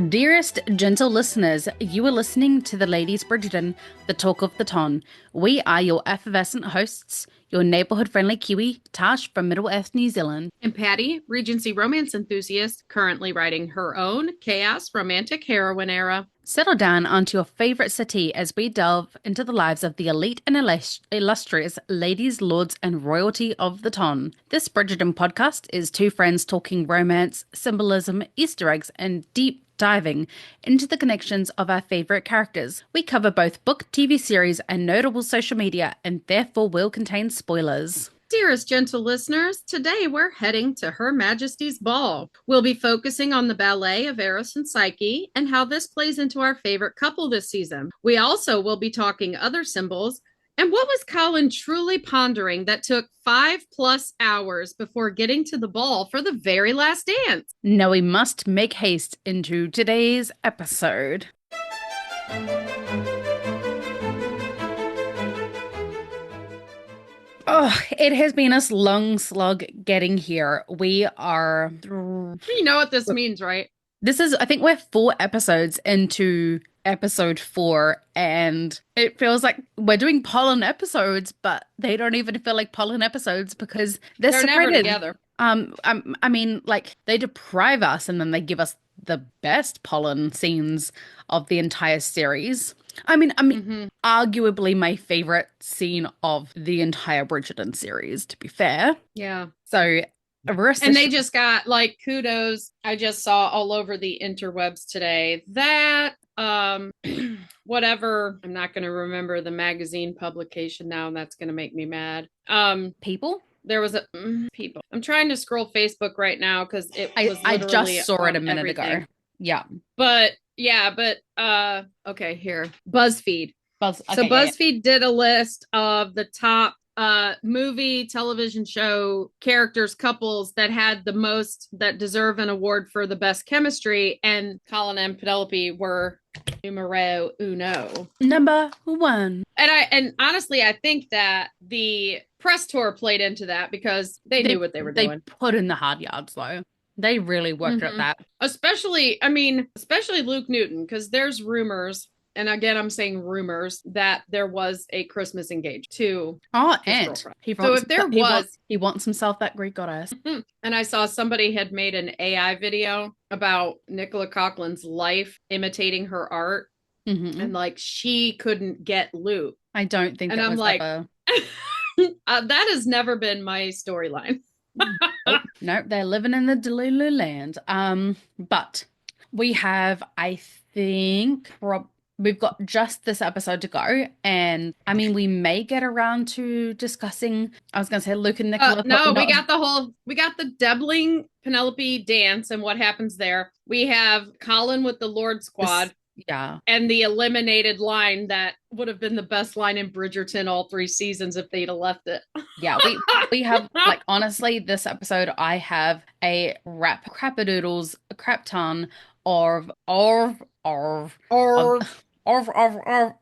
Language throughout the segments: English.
Dearest, gentle listeners, you are listening to the Ladies Bridgerton, the talk of the ton. We are your effervescent hosts, your neighbourhood-friendly Kiwi, Tash from Middle Earth, New Zealand. And Patty, Regency romance enthusiast, currently writing her own chaos romantic heroine era. Settle down onto your favourite settee as we delve into the lives of the elite and illustrious ladies, lords, and royalty of the ton. This Bridgerton podcast is two friends talking romance, symbolism, Easter eggs, and deep diving into the connections of our favourite characters. We cover both book, TV series, and notable social media, and therefore will contain spoilers. Dearest gentle listeners, today we're heading to Her Majesty's Ball. We'll be focusing on the ballet of Eros and Psyche and how this plays into our favorite couple this season. We also will be talking other symbols. And what was Colin truly pondering that took 5+ hours before getting to the ball for the very last dance? Now we must make haste into today's episode. Oh, it has been a long slug getting here. We are... You know what this means, right? This is, I think we're 4 episodes into episode 4, and it feels like we're doing Polin episodes, but they don't even feel like Polin episodes because they're separated. Never together. I mean, like, they deprive us and then they give us the best Polin scenes of the entire series. I mean, arguably my favorite scene of the entire Bridgerton series, to be fair. Yeah. So, and they just got like kudos. I just saw all over the interwebs today that whatever, I'm not going to remember the magazine publication now, and that's going to make me mad. People? There was a people. I'm trying to scroll Facebook right now because I just saw it a minute ago. Yeah. But okay, here. BuzzFeed. Okay, so BuzzFeed did a list of the top movie, television show characters, couples that had the most, that deserve an award for the best chemistry, and Colin and Penelope were numero uno. Number 1. And honestly, I think that the press tour played into that because they knew what they were doing. They put in the hard yards though. They really worked at that. Especially Luke Newton, because there's rumors, and again, I'm saying rumors, that there was a Christmas engagement to his girlfriend. He wants himself that Greek goddess. And I saw somebody had made an AI video about Nicola Coughlin's life imitating her art, and like she couldn't get Luke. I don't think. And that I'm was like, ever... that has never been my storyline. No, they're living in the Delulu land. But we have, I think, we've got just this episode to go, and I mean, we may get around to discussing. I was going to say Luke and Nicola. We got the Debling Penelope dance and what happens there. We have Colin with the Lord Squad. Yeah. And the eliminated line that would have been the best line in Bridgerton all 3 seasons if they'd have left it. Yeah, we have, like, honestly, this episode, I have a crap-a-doodles, a crap ton of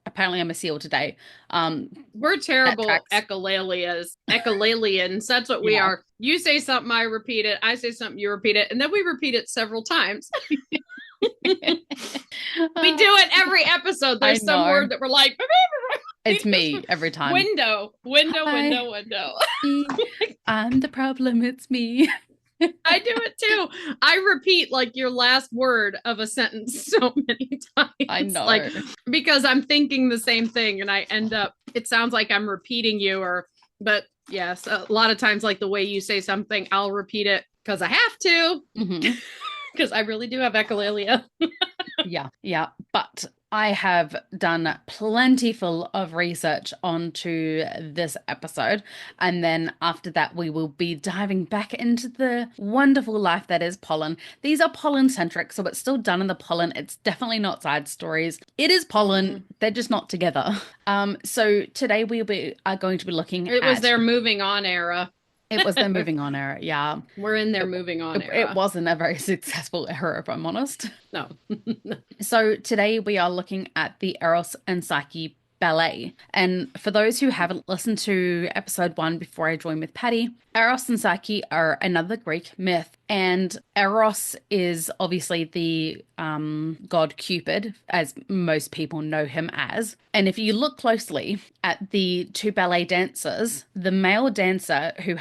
apparently I'm a seal today. We're terrible echolalians. That's what we are. You say something, I repeat it. I say something, you repeat it. And then we repeat it several times. We do it every episode. There's some word that we're like, it's me every time. Window. I'm the problem, it's me. I do it too. I repeat like your last word of a sentence so many times. I know. Like, because I'm thinking the same thing and I end up, it sounds like I'm repeating you, but yes, a lot of times, like the way you say something, I'll repeat it because I have to. Because I really do have echolalia. Yeah. But I have done plentiful of research onto this episode. And then after that, we will be diving back into the wonderful life that is Polin. These are Polin-centric, so it's still done in the Polin. It's definitely not side stories. It is Polin. They're just not together. So today we are going to be looking at... It was their moving on era. It was their moving on era, yeah. We're in their moving on era. It wasn't a very successful era, if I'm honest. No. So today we are looking at the Eros and Psyche ballet. And for those who haven't listened to episode 1 before I joined with Patty, Eros and Psyche are another Greek myth, and Eros is obviously the god Cupid, as most people know him as. And if you look closely at the two ballet dancers, the male dancer who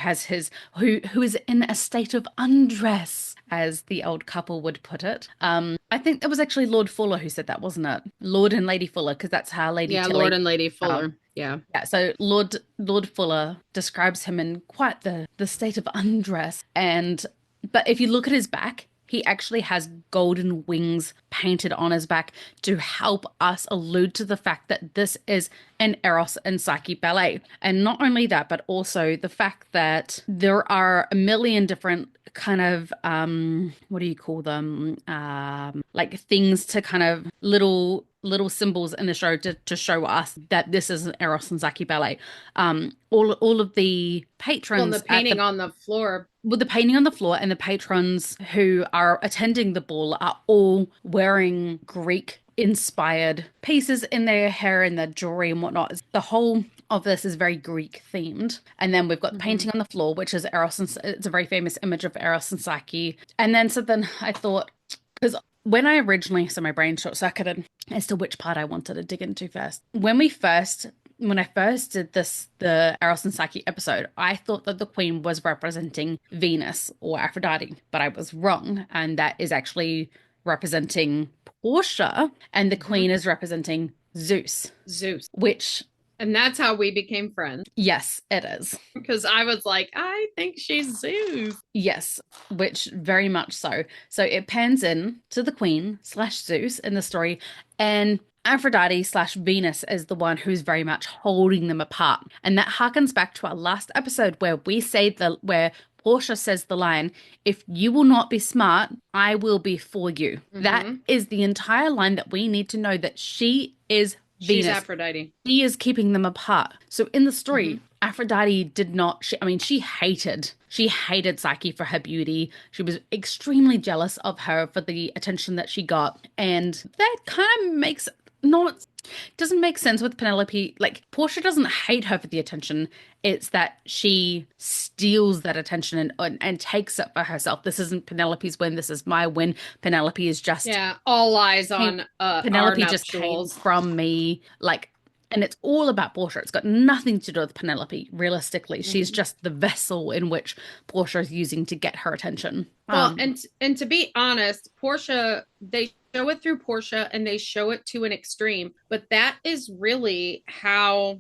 is in a state of undress, as the old couple would put it. I think it was actually Lord Fuller who said that, wasn't it? Lord and Lady Fuller, because that's how Lady Yeah, Lord Tilly. and Lady uh, Fuller. Yeah. yeah, so Lord Fuller describes him in quite the state of undress, and but if you look at his back, he actually has golden wings painted on his back to help us allude to the fact that this is an Eros and Psyche ballet. And not only that, but also the fact that there are a million different kind of what do you call them, like things to kind of little symbols in the show to show us that this is an Eros and Psyche ballet. All of the Well, and the patrons at painting on the floor. with the painting on the floor and the patrons who are attending the ball are all wearing Greek inspired pieces in their hair and their jewelry and whatnot. The whole of this is very Greek themed. And then we've got the Mhm. painting on the floor, which is Eros and it's a very famous image of Eros and Psyche. And then so then I thought, because when I originally, so my brain short circuited as to which part I wanted to dig into first. When I first did this, the Eros and Psyche episode, I thought that the Queen was representing Venus or Aphrodite, but I was wrong. And that is actually representing Portia, and the Mhm. Queen is representing Zeus, Zeus. which, And that's how we became friends. yes, it is. Because I was like, I think she's Zeus. Yes, which very much so. So it pans in to the Queen slash Zeus in the story, and Aphrodite slash Venus is the one who's very much holding them apart. And that harkens back to our last episode where Portia says the line, "If you will not be smart, I will be for you." That Mhm. is the entire line that we need to know, that she is She's Venus. Aphrodite. She is keeping them apart. So in the story, Mhm. Aphrodite did not, she hated Psyche for her beauty. She was extremely jealous of her for the attention that she got. And that kind of not, doesn't make sense with Penelope. Like, Portia doesn't hate her for the attention. It's that she steals that attention and takes it for herself. This isn't Penelope's win. This is my win. Penelope is just Yeah, all eyes came, on our Penelope just came nuptials. from me. Like, and it's all about Portia. It's got nothing to do with Penelope, realistically. She's Mhm. just the vessel in which Portia is using to get her attention. Well, and to be honest, Portia, they show it through Portia and they show it to an extreme, but that is really how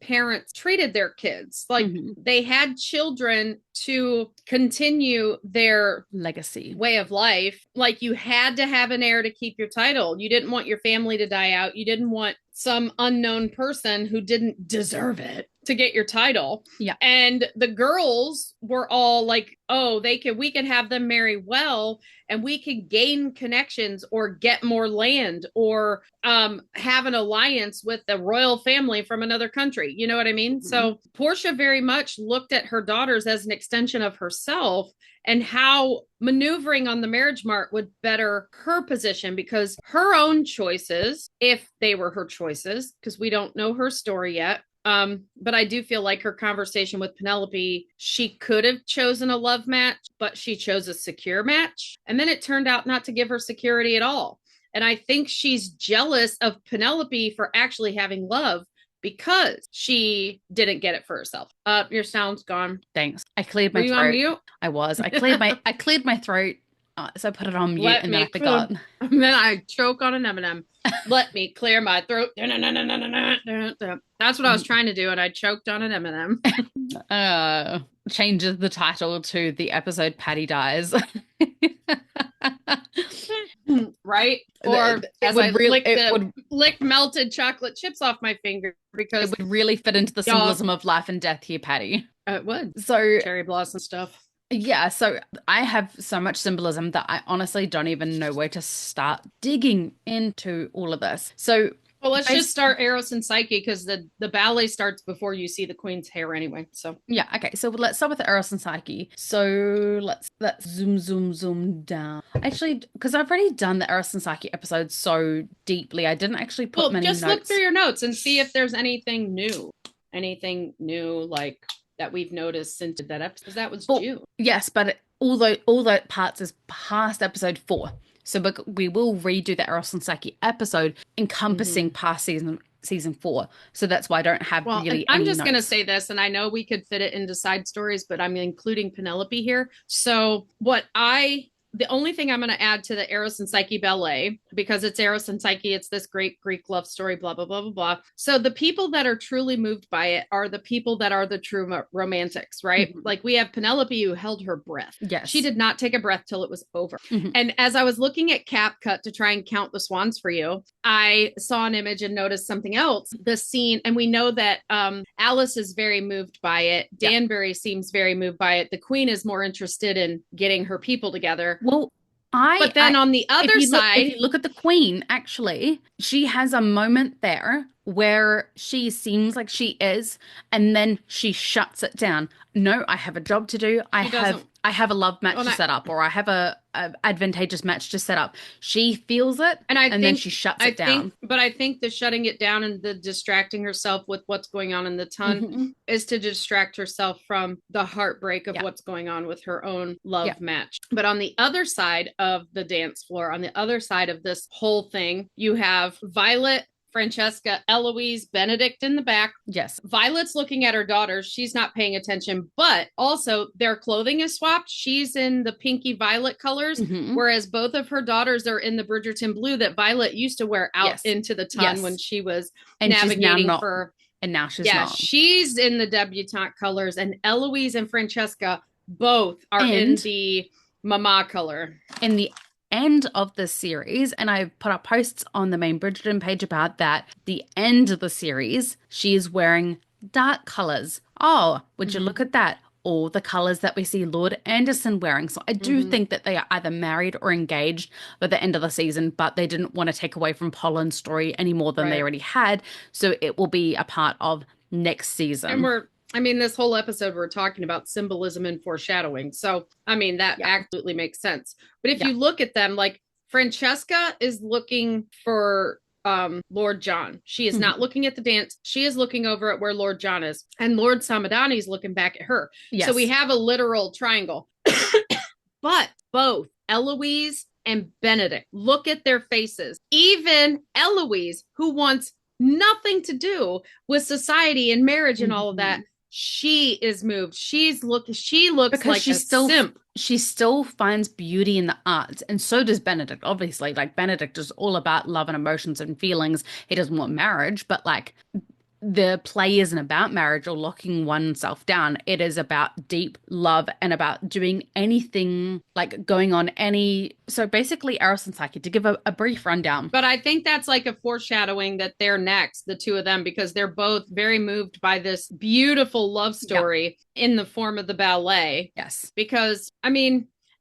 parents treated their kids. Like, Mhm. they had children to continue their Legacy. way of life. Like, you had to have an heir to keep your title. You didn't want your family to die out. You didn't want some unknown person who didn't deserve it to get your title. Yeah. And the girls were all like, oh, we could have them marry well, and we could gain connections or get more land or have an alliance with the royal family from another country. You know what I mean? Mhm. So Portia very much looked at her daughters as an extension of herself, and how maneuvering on the marriage mart would better her position, because her own choices, if they were her choices, because we don't know her story yet. But I do feel like her conversation with Penelope, she could have chosen a love match, but she chose a secure match. And then it turned out not to give her security at all. And I think she's jealous of Penelope for actually having love, because she didn't get it for herself. Your sound's gone. Thanks. I cleared Were my you throat. on mute? I was. I cleared my throat. So I put it on mute Let and then I me forgot. and then I choke on an M&M. Let me clear my throat. That's what I was trying to do, and I choked on an M&M. Changes the title to the episode Patty Dies. Right? Or It as I would really lick melted chocolate chips off my finger, because it would really fit into the y'all, symbolism of life and death here, Patty. it would. So Cherry blossom stuff. yeah, so I have so much symbolism that I honestly don't even know where to start digging into all of this. So Well, let's just start Eros and Psyche, because the ballet starts before you see the queen's hair anyway. So yeah, okay. So let's start with Eros and Psyche. So let's zoom down. Actually, because I've already done the Eros and Psyche episode so deeply, I didn't actually put many just notes. look through your notes and see if there's anything new. Anything new, like that we've noticed since that episode. Because that was Well, June. yes, but all that parts is past episode 4. So we will redo the Eros and Psyche episode encompassing past season 4. So that's why I don't have Well, and really I'm any just going to notes. say this, and I know we could fit it into side stories, but I'm including Penelope here. So the only thing I'm going to add to the Eros and Psyche ballet, because it's Eros and Psyche, it's this great Greek love story, blah, blah, blah, blah, blah. So the people that are truly moved by it are the people that are the true romantics, right? Like we have Penelope who held her breath. Yes. She did not take a breath till it was over. And as I was looking at CapCut to try and count the swans for you, I saw an image and noticed something else. The scene, and we know that Alice is very moved by it. Danbury seems very moved by it. The queen is more interested in getting her people together. Well, but then on the other side, if you look at the queen, actually, she has a moment there where she seems like she is, and then she shuts it down. No, I have a job to do. I have a love match to set up, or I have a advantageous match to set up. She feels it, and then she shuts it down. But I think the shutting it down and the distracting herself with what's going on in the ton is to distract herself from the heartbreak of what's going on with her own love match. But on the other side of the dance floor, on the other side of this whole thing, you have Violet, Francesca, Eloise, Benedict in the back. Yes. Violet's looking at her daughters. She's not paying attention, but also their clothing is swapped. She's in the pinky violet colors, whereas both of her daughters are in the Bridgerton blue that Violet used to wear out into the ton when she was navigating for. And now she's not. She's in the debutante colors, and Eloise and Francesca both are in the mama color. In the end of the series, and I've put up posts on the main Bridgerton page about that, the end of the series, she is wearing dark colors. Oh, would you look at that? All the colors that we see Lord Anderson wearing. So I do think that they are either married or engaged by the end of the season, but they didn't want to take away from Polin's story any more than they already had. So it will be a part of next season. And this whole episode, we're talking about symbolism and foreshadowing. So, that absolutely makes sense. But if you look at them, like Francesca is looking for Lord John. She is not looking at the dance. She is looking over at where Lord John is. And Lord Samadani is looking back at her. Yes. So we have a literal triangle. But both Eloise and Benedict, look at their faces. Even Eloise, who wants nothing to do with society and marriage and all of that, she is moved. She looks because like a simp. She still finds beauty in the arts, and so does Benedict. Obviously, like Benedict is all about love and emotions and feelings. He doesn't want marriage, but like the play isn't about marriage or locking oneself down. It is about deep love and about doing anything, like going on any. So basically, Eros and Psyche, to give a brief rundown. But I think that's like a foreshadowing that they're next, the two of them, because they're both very moved by this beautiful love story in the form of the ballet. Yes. Because,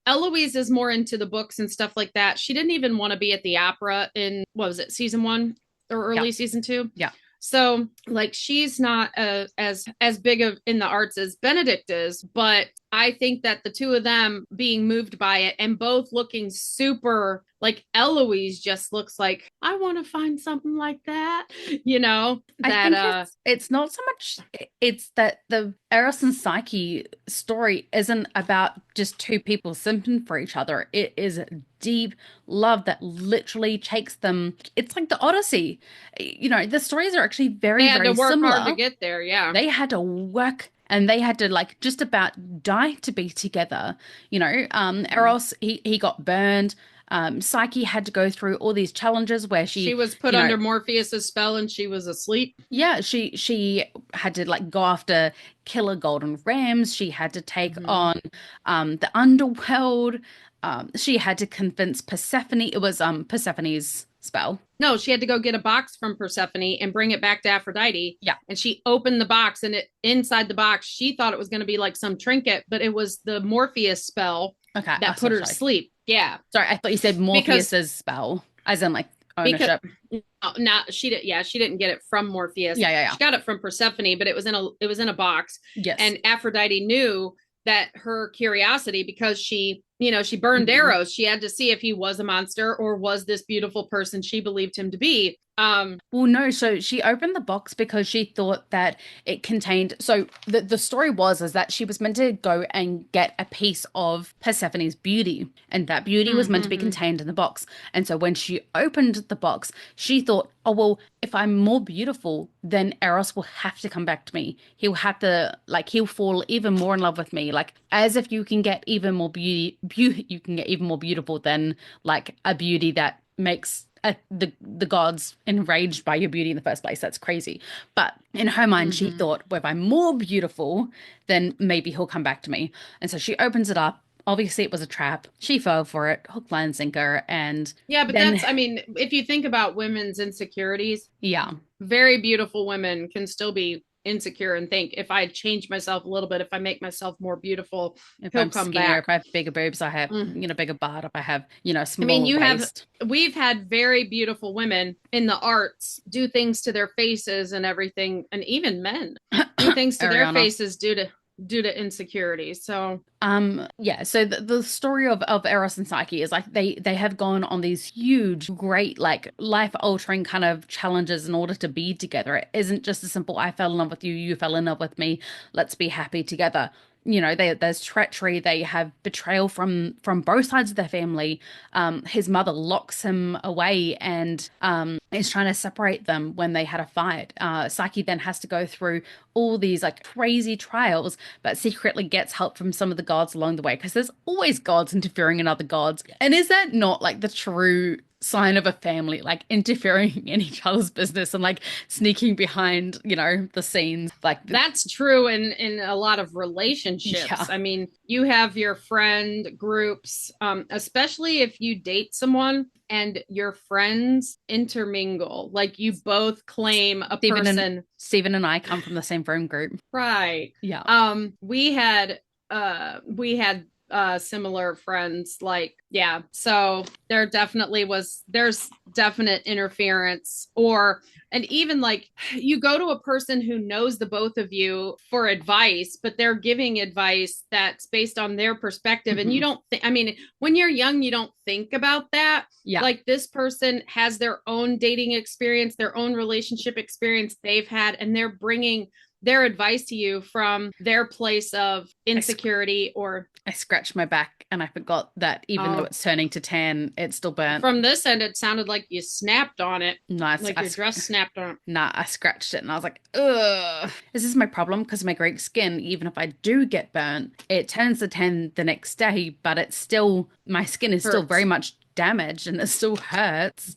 Eloise is more into the books and stuff like that. She didn't even want to be at the opera in, what was it, season 1 or early season 2? Yeah. So, like, she's not as big of in the arts as Benedict is, but I think that the two of them being moved by it and both looking super, like Eloise just looks like, I want to find something like that, I think it's not so much, it's that the Eros and Psyche story isn't about just two people simping for each other. It is deep love that literally takes them. It's like the Odyssey. The stories are actually very, very similar. They had to work hard to get there, yeah. They had to work, and they had to like just about die to be together. Eros, he got burned. Psyche had to go through all these challenges where she was put under Morpheus's spell and she was asleep. Yeah, she had to like go after killer golden rams. She had to take on the underworld. She had to convince Persephone. It was Persephone's spell. No, she had to go get a box from Persephone and bring it back to Aphrodite. Yeah. And she opened the box, and inside the box, she thought it was going to be like some trinket, but it was the Morpheus spell that put her to sleep. Yeah. Sorry, I thought you said Morpheus's spell, as in like ownership. She didn't get it from Morpheus. Yeah. She got it from Persephone, but it was in a box. Yes. And Aphrodite knew that her curiosity, because she she burned Mhm. Eros. She had to see if he was a monster or was this beautiful person she believed him to be. Well, no, so she opened the box because she thought that it contained. So the story was is that she was meant to go and get a piece of Persephone's beauty, and that beauty was meant to be Mm-hmm. contained in the box. And so when she opened the box, she thought, oh well, if I'm more beautiful, then Eros will have to come back to me. He'll have to he'll fall even more in love with me. Like as if you can get even more beauty, you can get even more beautiful than like a beauty that makes the gods enraged by your beauty in the first place. That's crazy. But in her mind, she Mm-hmm. thought, well, if I'm more beautiful, then maybe he'll come back to me. And so she opens it up. Obviously, it was a trap. She fell for it, hook, line, and sinker. And Yeah, but then, I mean, if you think about women's insecurities, yeah, very beautiful women can still be insecure and think if I change myself a little bit, if I make myself more beautiful, if he'll I'm come skinnier, back. if I have bigger boobs, I have, Mm. bigger butt, if I have, a I mean, smaller waist. we've had very beautiful women in the arts do things to their faces and everything, and even men do things to their Ariana. faces due to insecurity. So, Yeah, so the story of Eros and Psyche is like they have gone on these huge, great, like life-altering kind of challenges in order to be together. It isn't just a simple I fell in love with you, you fell in love with me, let's be happy together. There's treachery, they have betrayal from both sides of their family. His mother locks him away and is trying to separate them when they had a fight. Psyche then has to go through all these like crazy trials, but secretly gets help from some of the gods along the way because there's always gods interfering in other gods. And is that not like the true sign of a family, like interfering in each other's business and like sneaking behind, the scenes? that's true in a lot of relationships. Yeah. I mean, you have your friend groups, especially if you date someone and your friends intermingle, like you both claim a Stephen and person. Stephen and I come from the same friend group. Right. Yeah. We had similar friends, like, yeah, so there's definite interference, or and even like you go to a person who knows the both of you for advice, but they're giving advice that's based on their perspective, and you Hmm. don't think, I mean, when you're young you don't think about that. Yeah. Like, this person has their own dating experience, their own relationship experience they've had, and they're bringing their advice to you from their place of I, sc- insecurity or I scratched my back and I forgot that even though uh, it's turning to tan, it's still burnt. from this end it sounded like you snapped on it, Nice. like your dress snapped on it. Nah, I scratched it and I was like, ugh. This is my problem because my Greek skin, even if I do get burnt, it turns to tan the next day, but my skin is still very Hurts. much damaged and it still hurts.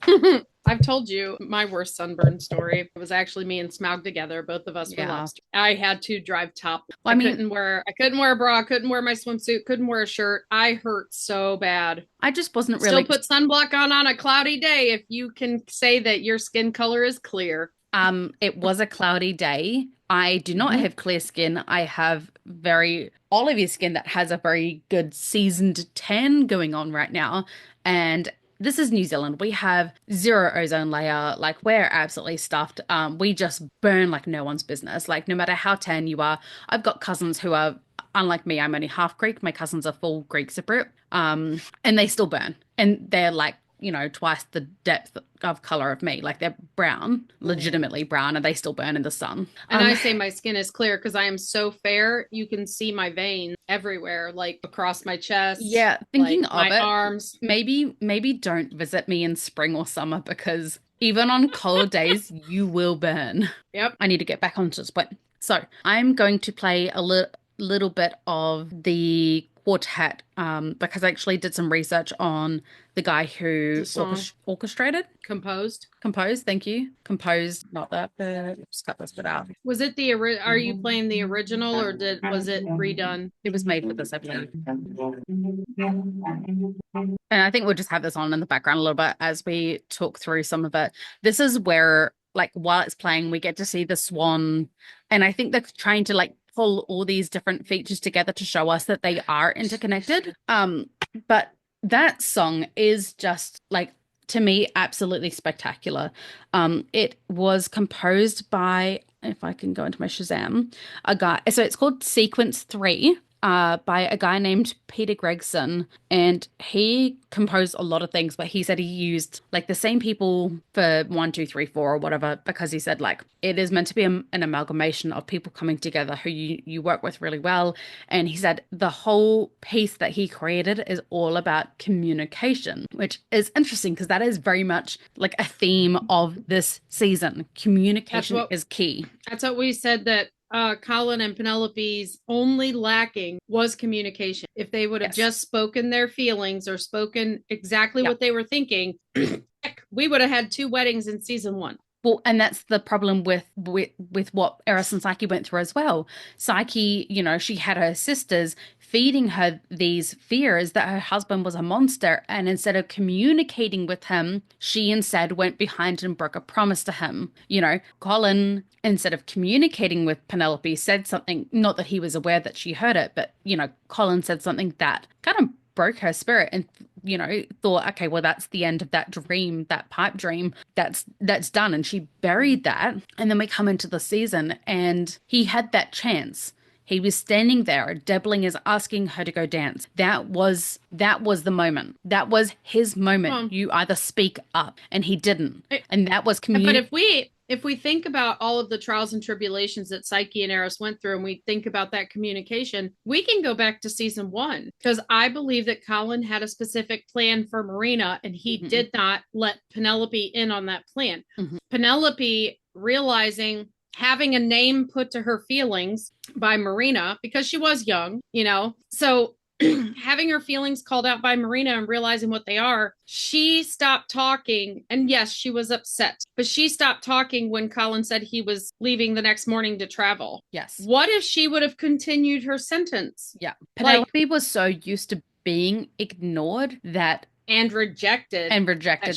I've told you my worst sunburn story. It was actually me and Smaug together. Both of us were Yeah. lobster. I had to drive top. Well, I mean, I couldn't wear a bra, couldn't wear my swimsuit, couldn't wear a shirt. I hurt so bad. I just wasn't Still really, put sunblock on a cloudy day if you can say that your skin color is clear. it was a cloudy day. I do not Mm-hmm. have clear skin. I have very olivey skin that has a very good seasoned tan going on right now. And this is New Zealand. We have zero ozone layer. Like we're absolutely stuffed. We just burn like no one's business. Like no matter how tan you are. I've got cousins who are unlike me. I'm only half Greek. My cousins are full Greek Cypriot. And they still burn. And they're like, twice the depth of color of me. Like they're brown, legitimately brown, and they still burn in the sun. And I say my skin is clear because I am so fair. You can see my veins everywhere, like across my chest, Yeah, thinking like of my it, arms. maybe don't visit me in spring or summer because even on cold days you will burn. Yep. I need to get back onto this point. So I'm going to play a little bit of the quartet because I actually did some research on the guy The who song orchestrated, composed. composed, thank you, composed, not that bit. Just cut this bit out. Was it are you playing the original, or was it redone? It was made for this episode. And I think we'll just have this on in the background a little bit as we talk through some of it. This is where, like, while it's playing, we get to see the swan. And I think they're trying to, like, pull all these different features together to show us that they are interconnected. But that song is just, like, to me, absolutely spectacular. It was composed by, if I can go into my Shazam, a guy. So it's called Sequence 3. by a guy named Peter Gregson, and he composed a lot of things, but he said he used like the same people for one, two, three, four, or whatever, because he said like it is meant to be an amalgamation of people coming together who you work with really well. And he said the whole piece that he created is all about communication, which is interesting because that is very much like a theme of this season. That's Communication what is key. that's what we said, that Colin and Penelope's only lacking was communication. If they would have Yes. just spoken their feelings or spoken exactly Yeah. what they were thinking, we would have had two weddings in season one. Well, and that's the problem with what Eros and Psyche went through as well. Psyche, she had her sisters feeding her these fears that her husband was a monster, and instead of communicating with him, she instead went behind and broke a promise to him. Colin, instead of communicating with Penelope, said something, not that he was aware that she heard it, but Colin said something that kind of broke her spirit and thought, okay, well, that's the end of that dream, that pipe dream. That's done. And she buried that. And then we come into the season and he had that chance. He was standing there. Debling is asking her to go dance. That was the moment. That was his moment. You either speak up, and he didn't. And that was But if we think about all of the trials and tribulations that Psyche and Eros went through, and we think about that communication, we can go back to season one, because I believe that Colin had a specific plan for Marina, and he did not let Penelope in on that plan. Penelope realizing, having a name put to her feelings by Marina, because she was young, so having her feelings called out by Marina and realizing what they are, she stopped talking. And yes, she was upset, but she stopped talking when Colin said he was leaving the next morning to travel. Yes. What if she would have continued her sentence? Yeah. Penelope was so used to being ignored and rejected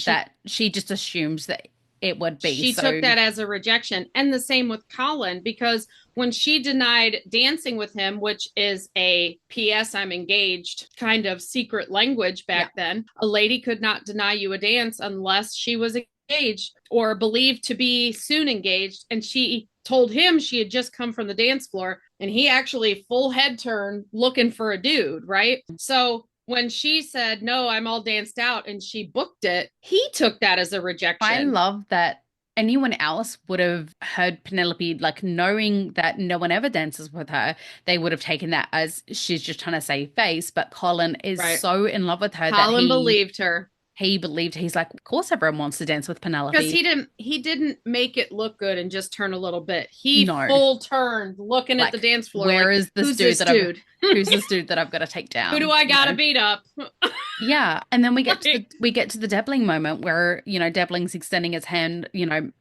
that she just assumes that it would be. She took that as a rejection. And the same with Colin, because when she denied dancing with him, which is a P.S. I'm engaged kind of secret language back then, a lady could not deny you a dance unless she was engaged or believed to be soon engaged. And she told him she had just come from the dance floor, and he actually full head turn looking for a dude, right? So when she said, no, I'm all danced out, and she booked it, he took that as a rejection. I love that anyone else would have heard Penelope, like knowing that no one ever dances with her, they would have taken that as she's just trying to save face. But Colin is so in love with her that he believed her. He's like, of course everyone wants to dance with Penelope. Because he didn't make it look good and just turn a little bit. He full turned looking at the dance floor. Where is this dude who's this dude that I've got to take down? Who do I gotta beat up? Yeah. And then we get to the Debling moment where, Debling's extending his hand,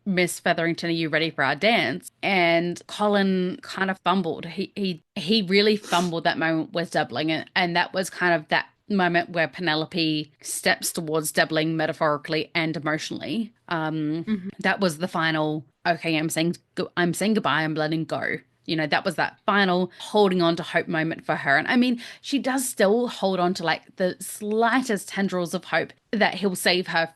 Miss Featherington, are you ready for our dance? And Colin kind of fumbled. He really fumbled that moment with Debling, and that was kind of that moment where Penelope steps towards Debling metaphorically and emotionally. That was the final, okay, I'm saying goodbye, I'm letting go. That was that final holding on to hope moment for her. And I mean, she does still hold on to like the slightest tendrils of hope that he'll save her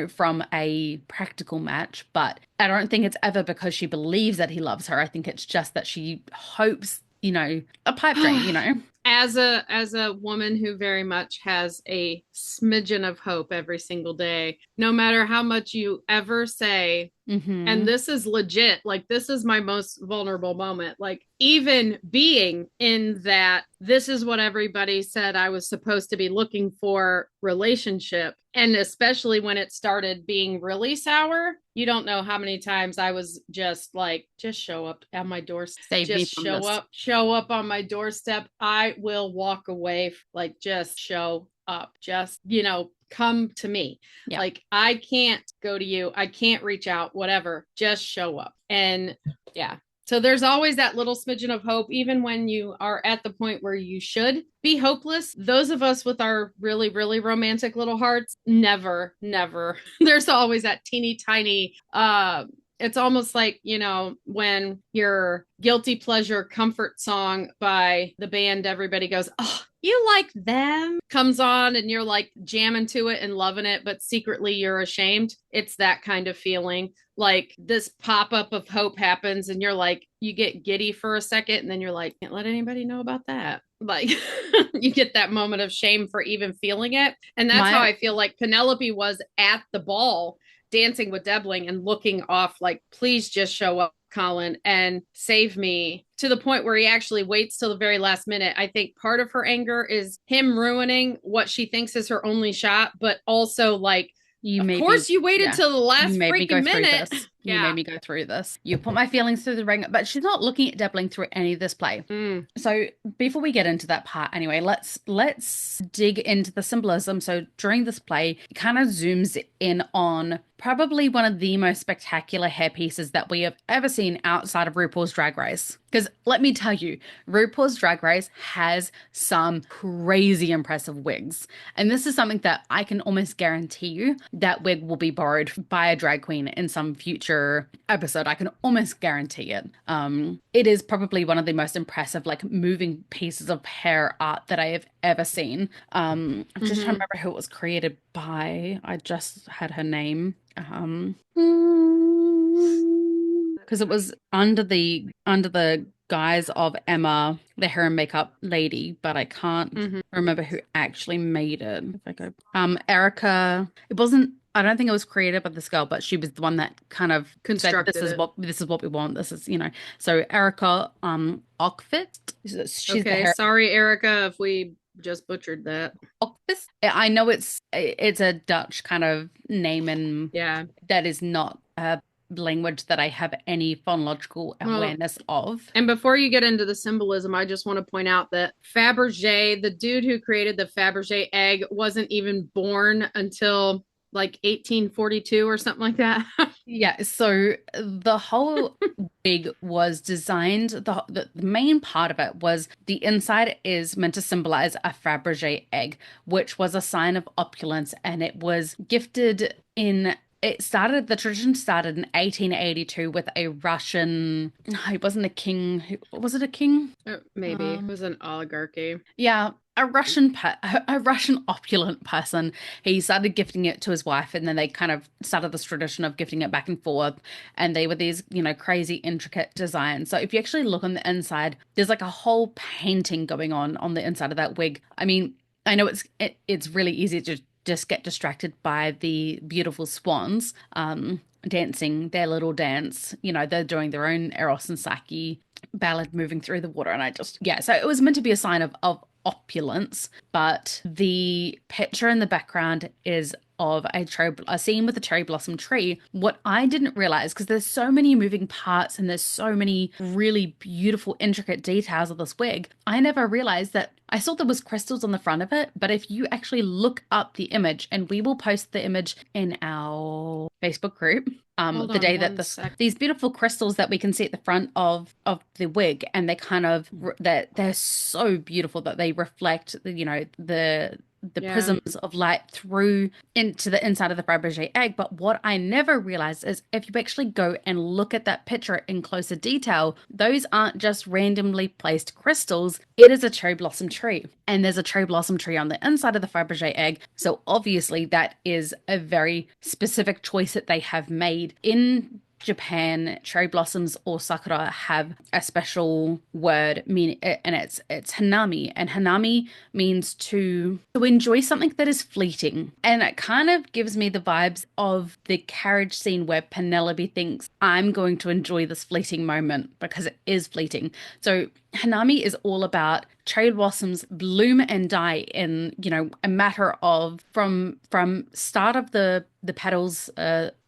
from a practical match. But I don't think it's ever because she believes that he loves her. I think it's just that she hopes, a pipe dream, As a woman who very much has a smidgen of hope every single day, no matter how much you ever say, and this is legit, like this is my most vulnerable moment, like even being in that this is what everybody said I was supposed to be looking for relationship, and especially when it started being really sour, you don't know how many times I was just like, just show up at my doorstep, just show up on my doorstep, I will walk away, like just show up, just come to me. Like I can't go to you, I can't reach out, whatever, just show up. And so there's always that little smidgen of hope, even when you are at the point where you should be hopeless. Those of us with our really, really romantic little hearts, never, there's always that teeny tiny It's almost like, when your guilty pleasure comfort song by the band everybody goes, "Oh, you like them?" comes on and you're like jamming to it and loving it, but secretly you're ashamed. It's that kind of feeling. Like this pop up of hope happens and you're like, you get giddy for a second and then you're like, can't let anybody know about that. Like you get that moment of shame for even feeling it. And that's how My I feel like Penelope was at the ball dancing with Debling and looking off like, please just show up, Colin, and save me, to the point where he actually waits till the very last minute. I think part of her anger is him ruining what she thinks is her only shot, but also like, You of made me, course you waited yeah, till the you last made me go freaking through minute. this. You made Yeah. me go through this. You put my feelings through the ring, but she's not looking at Debbling through any of this play. Mm. So before we get into that part, anyway, let's dig into the symbolism. So during this play, it kind of zooms in on probably one of the most spectacular hair pieces that we have ever seen outside of RuPaul's Drag Race. Because let me tell you, RuPaul's Drag Race has some crazy impressive wigs. And this is something that I can almost guarantee you that wig will be borrowed by a drag queen in some future episode. I can almost guarantee it. It is probably one of the most impressive, like, moving pieces of hair art that I have ever seen. I'm just trying to remember who it was created by. I just had her name. Because it was under the guise of Emma, the hair and makeup lady, but I can't remember who actually made it. If I go, Erica. It wasn't. I don't think it was created by this girl, but she was the one that kind of said, "This Constructed is it. what we want. This is, So Erica, Ockfit. She's the Okay, hair. sorry, Erica, if we just butchered that. Ockfist. I know it's a Dutch kind of name, and Yeah. that is not a language that I have any phonological Well, awareness of. and before you get into the symbolism, I just want to point out that Fabergé, the dude who created the Fabergé egg, wasn't even born until like 1842 or something like that. Yeah, so the whole wig was designed, the main part of it was the inside is meant to symbolize a Fabergé egg, which was a sign of opulence, and it was gifted the tradition started in 1882 with a Russian, he wasn't a king, was it a king? Maybe it was an oligarchy. Yeah, a Russian opulent person. He started gifting it to his wife, and then they kind of started this tradition of gifting it back and forth. And they were these, crazy intricate designs. So if you actually look on the inside, there's like a whole painting going on the inside of that wig. I mean, I know it's really easy to just get distracted by the beautiful swans dancing their little dance. They're doing their own Eros and Psyche ballad moving through the water. And so it was meant to be a sign of opulence, but the picture in the background is of a scene with a cherry blossom tree. What I didn't realize, because there's so many moving parts and there's so many really beautiful, intricate details of this wig, I never realized that. I saw there was crystals on the front of it, but if you actually look up the image, and we will post the image in our Facebook group, Hold the on day that one sec. these beautiful crystals that we can see at the front of the wig, and they kind of they're so beautiful that they reflect the Yeah. prisms of light through into the inside of the Fabergé egg. But what I never realized is if you actually go and look at that picture in closer detail, those aren't just randomly placed crystals. It is a cherry blossom tree. And there's a cherry blossom tree on the inside of the Fabergé egg. So obviously that is a very specific choice that they have made. In Japan, cherry blossoms or sakura have a special word meaning, and it's hanami, and hanami means to enjoy something that is fleeting. And it kind of gives me the vibes of the carriage scene where Penelope thinks, I'm going to enjoy this fleeting moment because it is fleeting. So hanami is all about cherry blossoms bloom and die in, a matter of from start of the petals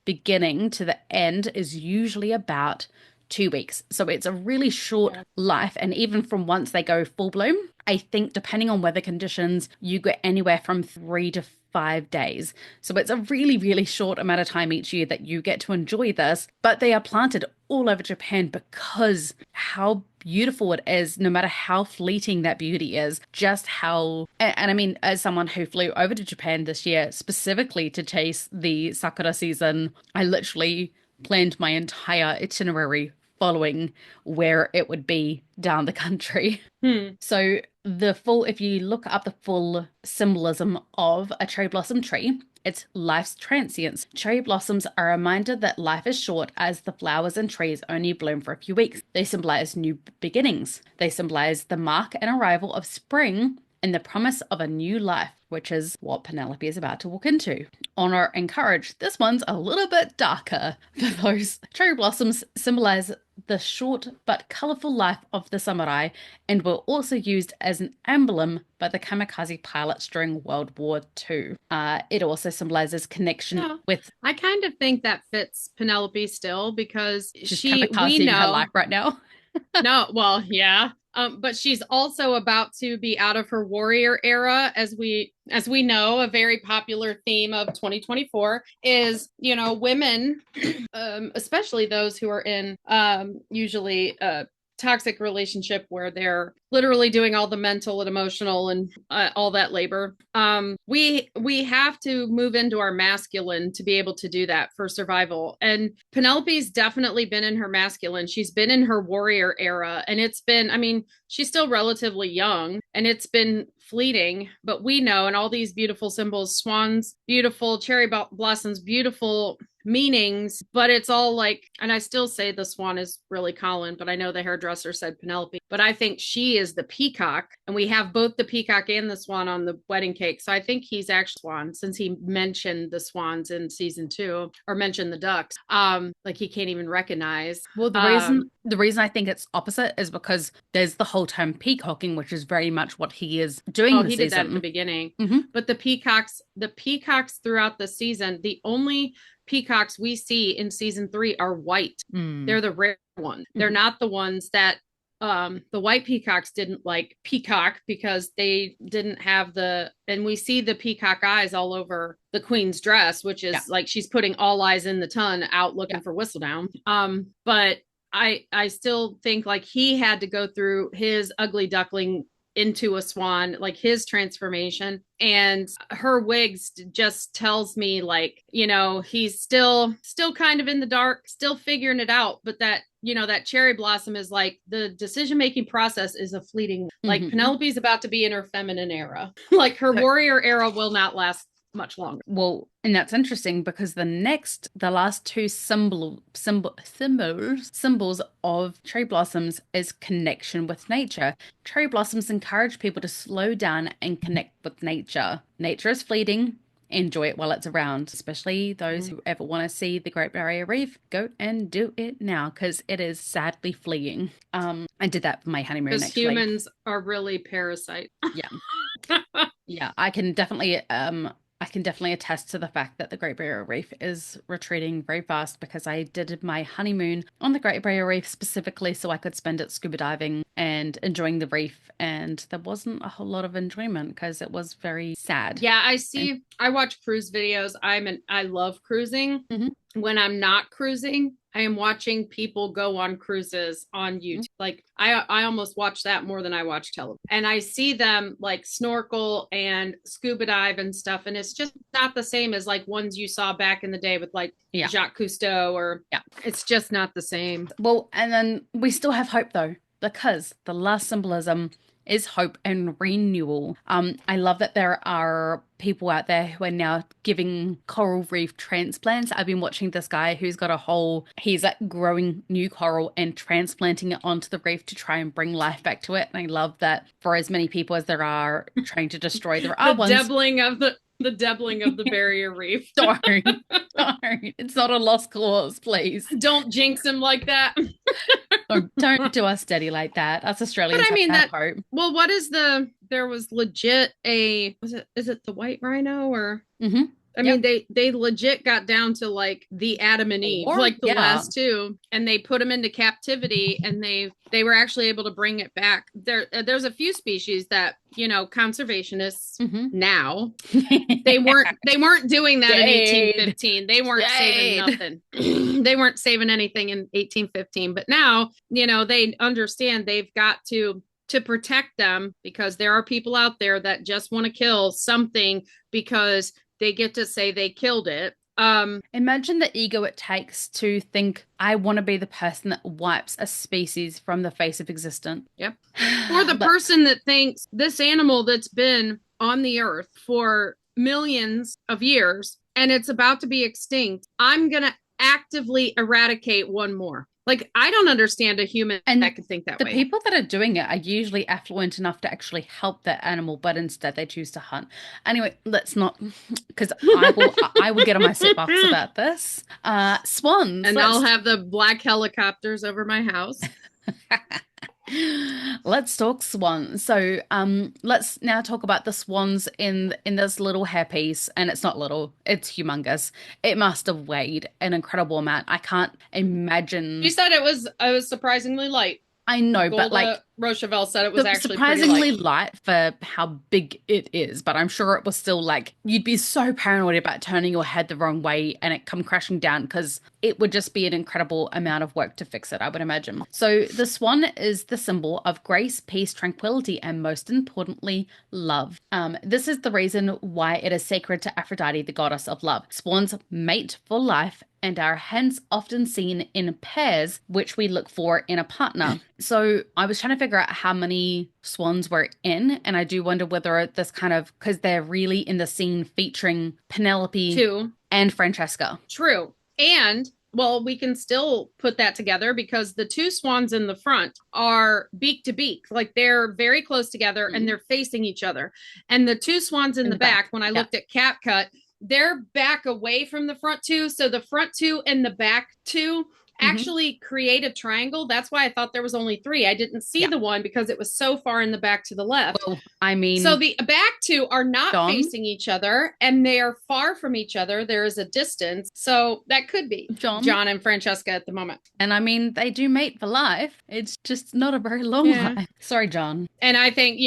beginning to the end is usually about 2 weeks. So it's a really short life. And even from once they go full bloom, I think depending on weather conditions, you get anywhere from 3 to 5 days. So it's a really, really short amount of time each year that you get to enjoy this. But they are planted all over Japan because how beautiful it is, no matter how fleeting that beauty is, just how, and I mean, as someone who flew over to Japan this year specifically to chase the sakura season, I literally planned my entire itinerary following where it would be down the country. Hmm. So if you look up the full symbolism of a cherry blossom tree, it's life's transience. Cherry blossoms are a reminder that life is short as the flowers and trees only bloom for a few weeks. They symbolize new beginnings. They symbolize the mark and arrival of spring and the promise of a new life, which is what Penelope is about to walk into. Honor and courage. This one's a little bit darker for those. Cherry blossoms symbolize the short but colorful life of the samurai and were also used as an emblem by the kamikaze pilots during World War II. It also symbolizes connection Yeah. with I kind of think that fits Penelope still because she's we kamikazing her life know, right now. no, well, yeah. But she's also about to be out of her warrior era, as we know, a very popular theme of 2024 is, women, especially those who are in usually toxic relationship where they're literally doing all the mental and emotional and all that labor. We have to move into our masculine to be able to do that for survival. And Penelope's definitely been in her masculine. She's been in her warrior era, and it's been, I mean, she's still relatively young, and it's been fleeting, but we know, and all these beautiful symbols, swans, beautiful, cherry blossoms, beautiful meanings, but it's all like, and I still say the swan is really Colin, but I know the hairdresser said Penelope, but I think she is the peacock, and we have both the peacock and the swan on the wedding cake. So I think he's actually swan, since he mentioned the swans in season 2, or mentioned the ducks. Like he can't even recognize. Well, the reason I think it's opposite is because there's the whole term peacocking, which is very much what he is doing Oh, this he did that at the season. beginning. Hmm. But the peacocks throughout the season, the only peacocks we see in season 3 are white. Mm. They're the rare ones. They're Hmm. not the ones that the white peacocks didn't like peacock because they didn't have and we see the peacock eyes all over the queen's dress, which Yeah, is like she's putting all eyes in the ton out yeah. looking for Whistledown. But I still think like he had to go through his ugly duckling into a swan, like his transformation, and her wigs just tells me like, he's still kind of in the dark, still figuring it out, but that cherry blossom is like the decision making process is a fleeting, like Hmm. Penelope's about to be in her feminine era. Like her warrior era will not last much longer. Well, and that's interesting because the last two symbols of cherry blossoms is connection with nature. Cherry blossoms encourage people to slow down and connect with nature. Nature is fleeting. Enjoy it while it's around, especially those who ever want to see the Great Barrier Reef. Go and do it now because it is sadly fleeing. I did that for my honeymoon Because actually. humans are really parasites. Yeah. Yeah, I can definitely attest to the fact that the Great Barrier Reef is retreating very fast because I did my honeymoon on the Great Barrier Reef specifically so I could spend it scuba diving and enjoying the reef, and there wasn't a whole lot of enjoyment because it was very sad. Yeah, And I watch cruise videos. I love cruising. mhm, When I'm not cruising, I am watching people go on cruises on YouTube. mhm. Like I almost watch that more than I watch television. And I see them like snorkel and scuba dive and stuff. And it's just not the same as like ones you saw back in the day with like Yeah, Jacques Cousteau, or yeah. it's just not the same. Well, and then we still have hope though, because the last symbolism is hope and renewal. I love that there are people out there who are now giving coral reef transplants. I've been watching this guy who's got he's like growing new coral and transplanting it onto the reef to try and bring life back to it. And I love that for as many people as there are trying to destroy, there The are ones. Debling of the Debling of the barrier reef. Don't, don't. It's not a lost cause, please. Don't jinx him like that. Don't do us dirty like that. Us But Australians I have mean to have that. hope. Well, there was legit is it the white rhino, or Hmm. I mean Yep. they legit got down to like the Adam and Eve, Or like the yeah. last two, and they put them into captivity, and they were actually able to bring it back. There's a few species that, conservationists Hmm. now, they weren't doing that in Jade. 1815. They weren't saving Jade. nothing. They weren't saving anything in 1815. But now, they understand they've got to protect them, because there are people out there that just want to kill something because they get to say they killed it. Imagine the ego it takes to think, I want to be the person that wipes a species from the face of existence. Yep. Or the But person that thinks this animal that's been on the earth for millions of years and it's about to be extinct, I'm going to actively eradicate one more. Like, I don't understand a human and that could think that the way. people that are doing it are usually affluent enough to actually help that animal, but instead they choose to hunt. Anyway, let's not, because I will get on my soapbox about this. Swans. And I'll have the black helicopters over my house. Let's talk swans. So, let's now talk about the swans in this little hairpiece, and it's not little, it's humongous. It must have weighed an incredible amount. I can't She imagine. said it was surprisingly light. I know, but like Golda Rochevelle said it was actually pretty surprisingly light. light for how big it is, but I'm sure it was still like you'd be so paranoid about turning your head the wrong way and it come crashing down because it would just be an incredible amount of work to fix it, I would imagine. So the swan is the symbol of grace, peace, tranquility, and most importantly, love. This is the reason why it is sacred to Aphrodite, the goddess of love. Swans mate for life and are hence often seen in pairs, which we look for in a partner. So I was trying to figure out how many swans were in, and I do wonder whether this kind of, because they're really in the scene featuring Penelope Two. and Francesca. True. And well, we can still put that together because the two swans in the front are beak to beak. Like they're very close together and they're facing each other. And the two swans in the back, when I looked at CapCut, they're back away from the front two. So the front two and the back two actually create a triangle. That's why I thought there was only three. I didn't see the one because it was so far in the back to the left. Well, I mean, so the back two are not John? facing each other and they are far from each other. There is a distance. So that could be John and Francesca at the moment. And I mean, they do mate for life. It's just not a very long life. Sorry, John. And I think,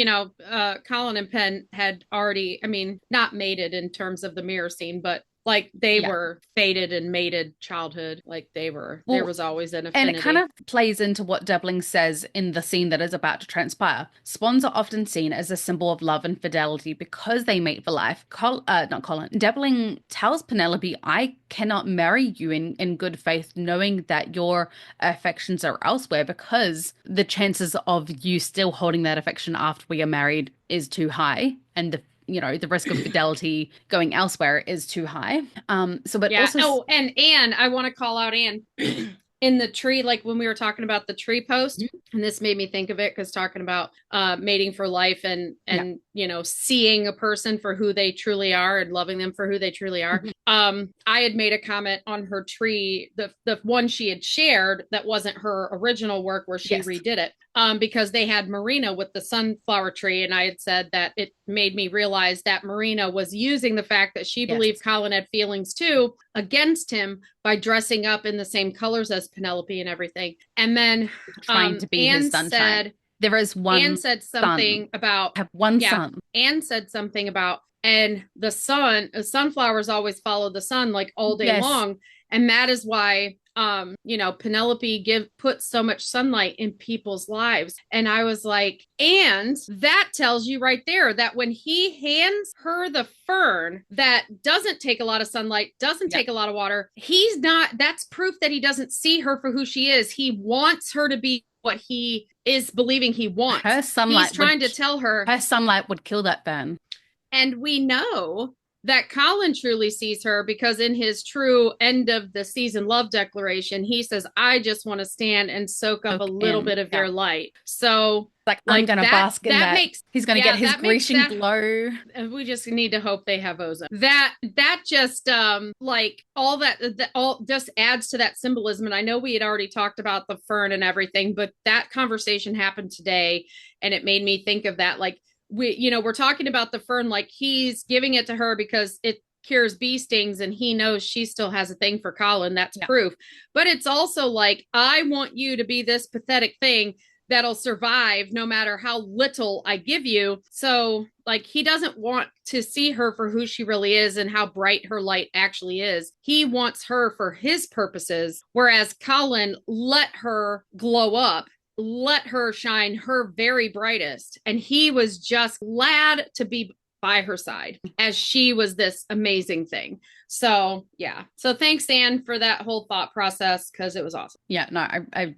Colin and Penn had already, I mean, not mated in terms of the mirror scene, but like they were fated and mated childhood. Like there was always an affinity. And it kind of plays into what Debling says in the scene that is about to transpire. Swans are often seen as a symbol of love and fidelity because they mate for life. Not Colin. Debling tells Penelope, I cannot marry you in good faith, knowing that your affections are elsewhere because the chances of you still holding that affection after we are married is too high. And the risk of fidelity going elsewhere is too high. Also. And I want to call out Anne in the tree, like when we were talking about the tree post, and this made me think of it because talking about mating for life and seeing a person for who they truly are and loving them for who they truly are. I had made a comment on her tree, the one she had shared that wasn't her original work where she redid it. Because they had Marina with the sunflower tree. And I had said that it made me realize that Marina was using the fact that she believed Colin had feelings too against him by dressing up in the same colors as Penelope and everything. And then trying to be Anne his sunshine. Said, there is one Anne said something about have one son. Anne said something about, and the sunflowers always follow the sun like all day long. And that is why Penelope put so much sunlight in people's lives. And I was like, and that tells you right there that when he hands her the fern that doesn't take a lot of sunlight, doesn't take a lot of water, that's proof that he doesn't see her for who she is. He wants her to be what he is believing he wants. Her sunlight He's trying to tell her. Her sunlight would kill that fern. And we know that Colin truly sees her because in his true end of the season love declaration, he says, I just want to stand and soak up a little bit of your light. So I'm going to bask in that. He's going to get his Grecian glow. We just need to hope they have ozone. That just all just adds to that symbolism. And I know we had already talked about the fern and everything, but that conversation happened today and it made me think of that. Like, we're talking about the fern, like he's giving it to her because it cures bee stings and he knows she still has a thing for Colin. That's proof. But it's also like, I want you to be this pathetic thing that'll survive no matter how little I give you. So like, he doesn't want to see her for who she really is and how bright her light actually is. He wants her for his purposes. Whereas Colin let her glow up, let her shine her very brightest. And he was just glad to be by her side as she was this amazing thing. So yeah. So thanks, Anne, for that whole thought process because it was awesome. Yeah, no,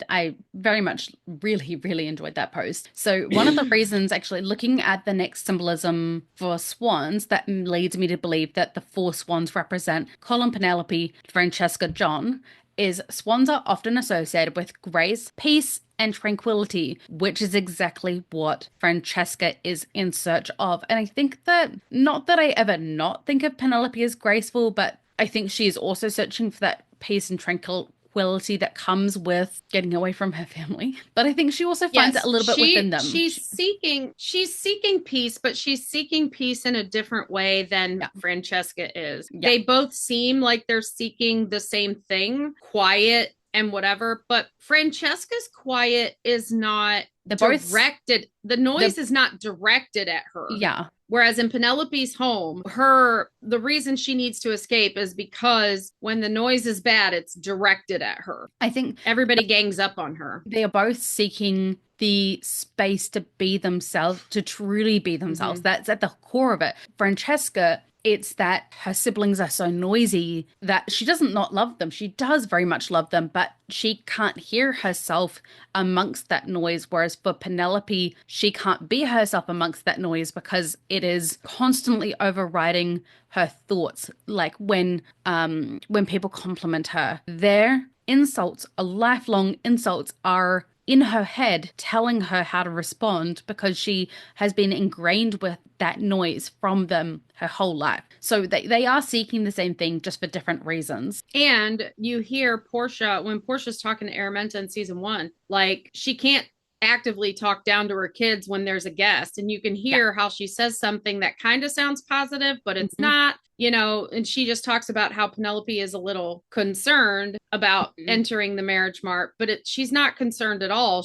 I very much really enjoyed that post. So one of the reasons, actually, looking at the next symbolism for swans, that leads me to believe that the four swans represent Colin, Penelope, Francesca, John, is swans are often associated with grace, peace, and tranquility, which is exactly what Francesca is in search of. And I think that, not that I ever not think of Penelope as graceful, but I think she is also searching for that peace and tranquility that comes with getting away from her family. But I think she also finds it a Yes, little bit within them. she's seeking peace, but she's seeking peace in a different way than Yeah, Francesca is. yeah. They both seem like they're seeking the same thing, quiet and whatever, but Francesca's quiet is not They're both, directed. The the noise is not directed at her. yeah. Whereas in Penelope's home, the reason she needs to escape is because when the noise is bad, it's directed at her. I think Everybody gangs up on her. they are both seeking the space to be themselves, to truly be themselves. Mm-hmm. That's at the core of it. Francesca, it's that her siblings are so noisy that she doesn't not love them. She does very much love them, but she can't hear herself amongst that noise. Whereas for Penelope, she can't be herself amongst that noise because it is constantly overriding her thoughts. Like when people compliment her, their insults, lifelong insults, are in her head telling her how to respond because she has been ingrained with that noise from them her whole life. So they are seeking the same thing just for different reasons. And you hear Portia, when Portia's talking to Araminta in season 1, like she can't actively talk down to her kids when there's a guest. And you can Yeah. hear how she says something that kind of sounds positive, but it's Mhm. not, and she just talks about how Penelope is a little concerned about Mhm. entering the marriage mart, but she's not concerned at all.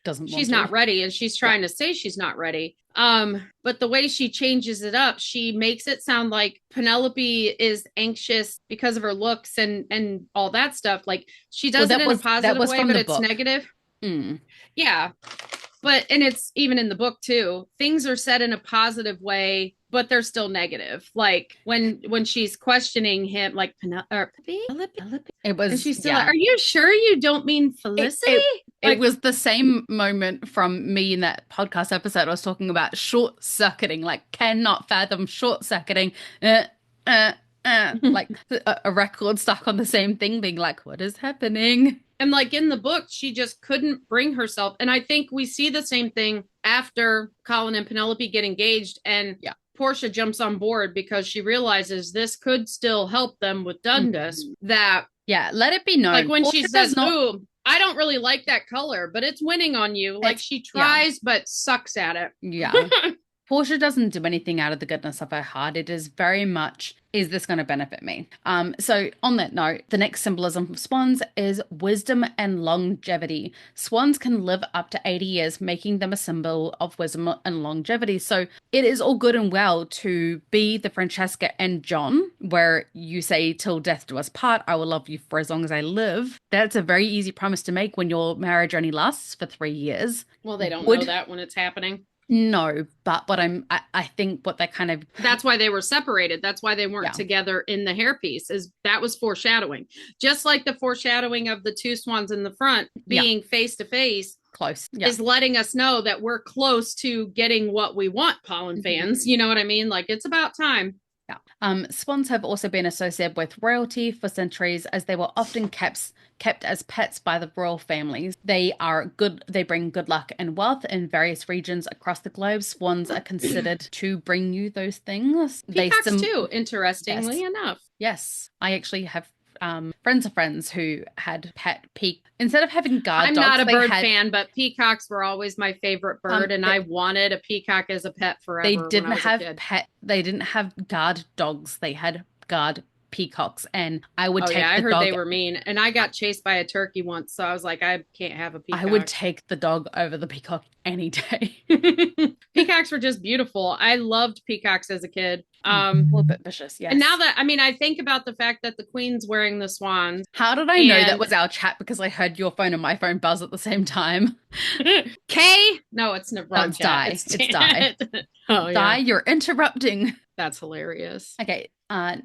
Doesn't She's want to. not ready, and she's Yeah. trying to say she's not ready. But the way she changes it up, she makes it sound like Penelope is anxious because of her looks and all that stuff. Like she Well, does it in a that positive was way, from but the it's book. negative. Mm. Yeah. And it's even in the book too. Things are said in a positive way, but they're still negative. Like when she's questioning him, like Penelope, It and was, she's still like, yeah. "Are you sure you don't mean It, Felicity?" it it Like, was the same moment from me in that podcast episode. I was talking about short circuiting, like cannot fathom short circuiting. Uh, like a record stuck on the same thing, being like, what is happening? and like in the book, she just couldn't bring herself. And I think we see the same thing after Colin and Penelope get engaged, and Yeah. Portia jumps on board because she realizes this could still help them with Dundas. Mhm. That, Yeah, let it be like, known. when she Portia does says, not. "Ooh, I don't really like that color, but it's winning on you." Like It's she yeah, tries, but sucks at it. yeah. Portia doesn't do anything out of the goodness of her heart. It is very much, is this going to benefit me? So on that note, the next symbolism of swans is wisdom and longevity. Swans can live up to 80 years, making them a symbol of wisdom and longevity. So it is all good and well to be the Francesca and John, where you say, till death do us part, I will love you for as long as I live. That's a very easy promise to make when your marriage only lasts for 3 years. Well, they don't know Would that when it's happening. No, but I think what they kind of, That's why they were separated. That's why they weren't yeah, together in the hairpiece. Is that was foreshadowing. Just like the foreshadowing of the two swans in the front yeah, being face to face close. Yeah. is letting us know that we're close to getting what we want, Polin Mhm. fans. You know what I mean? Like it's about time. Yeah. Swans have also been associated with royalty for centuries as they were often kept as pets by the royal families. They bring good luck and wealth in various regions across the globe. Swans are considered to bring you those things. Peacocks too, interestingly Yes. enough. Yes. I actually have friends of friends who had pet peak instead of having guard I'm dogs, not a they bird had fan, but peacocks were always my favorite bird, and I wanted a peacock as a pet they forever when didn't I was a have kid. they didn't have guard dogs. They had guard peacocks, and I would Oh yeah, take I the heard they dog. were mean, and I got chased by a turkey once, so I was like, I can't have a I would peacock. take the dog over the peacock any day. Peacocks were just beautiful. I loved peacocks as a kid. A little bit vicious, And now yes. that I mean, I think about the fact that the queen's wearing the swans, How did I know that and was our chat? Because I heard your phone and my phone buzz at the same time. Kay, no, it's the No, wrong it's chat. Die. It's It's Die. Janet. Oh Die, yeah, you're interrupting. that's hilarious. Okay,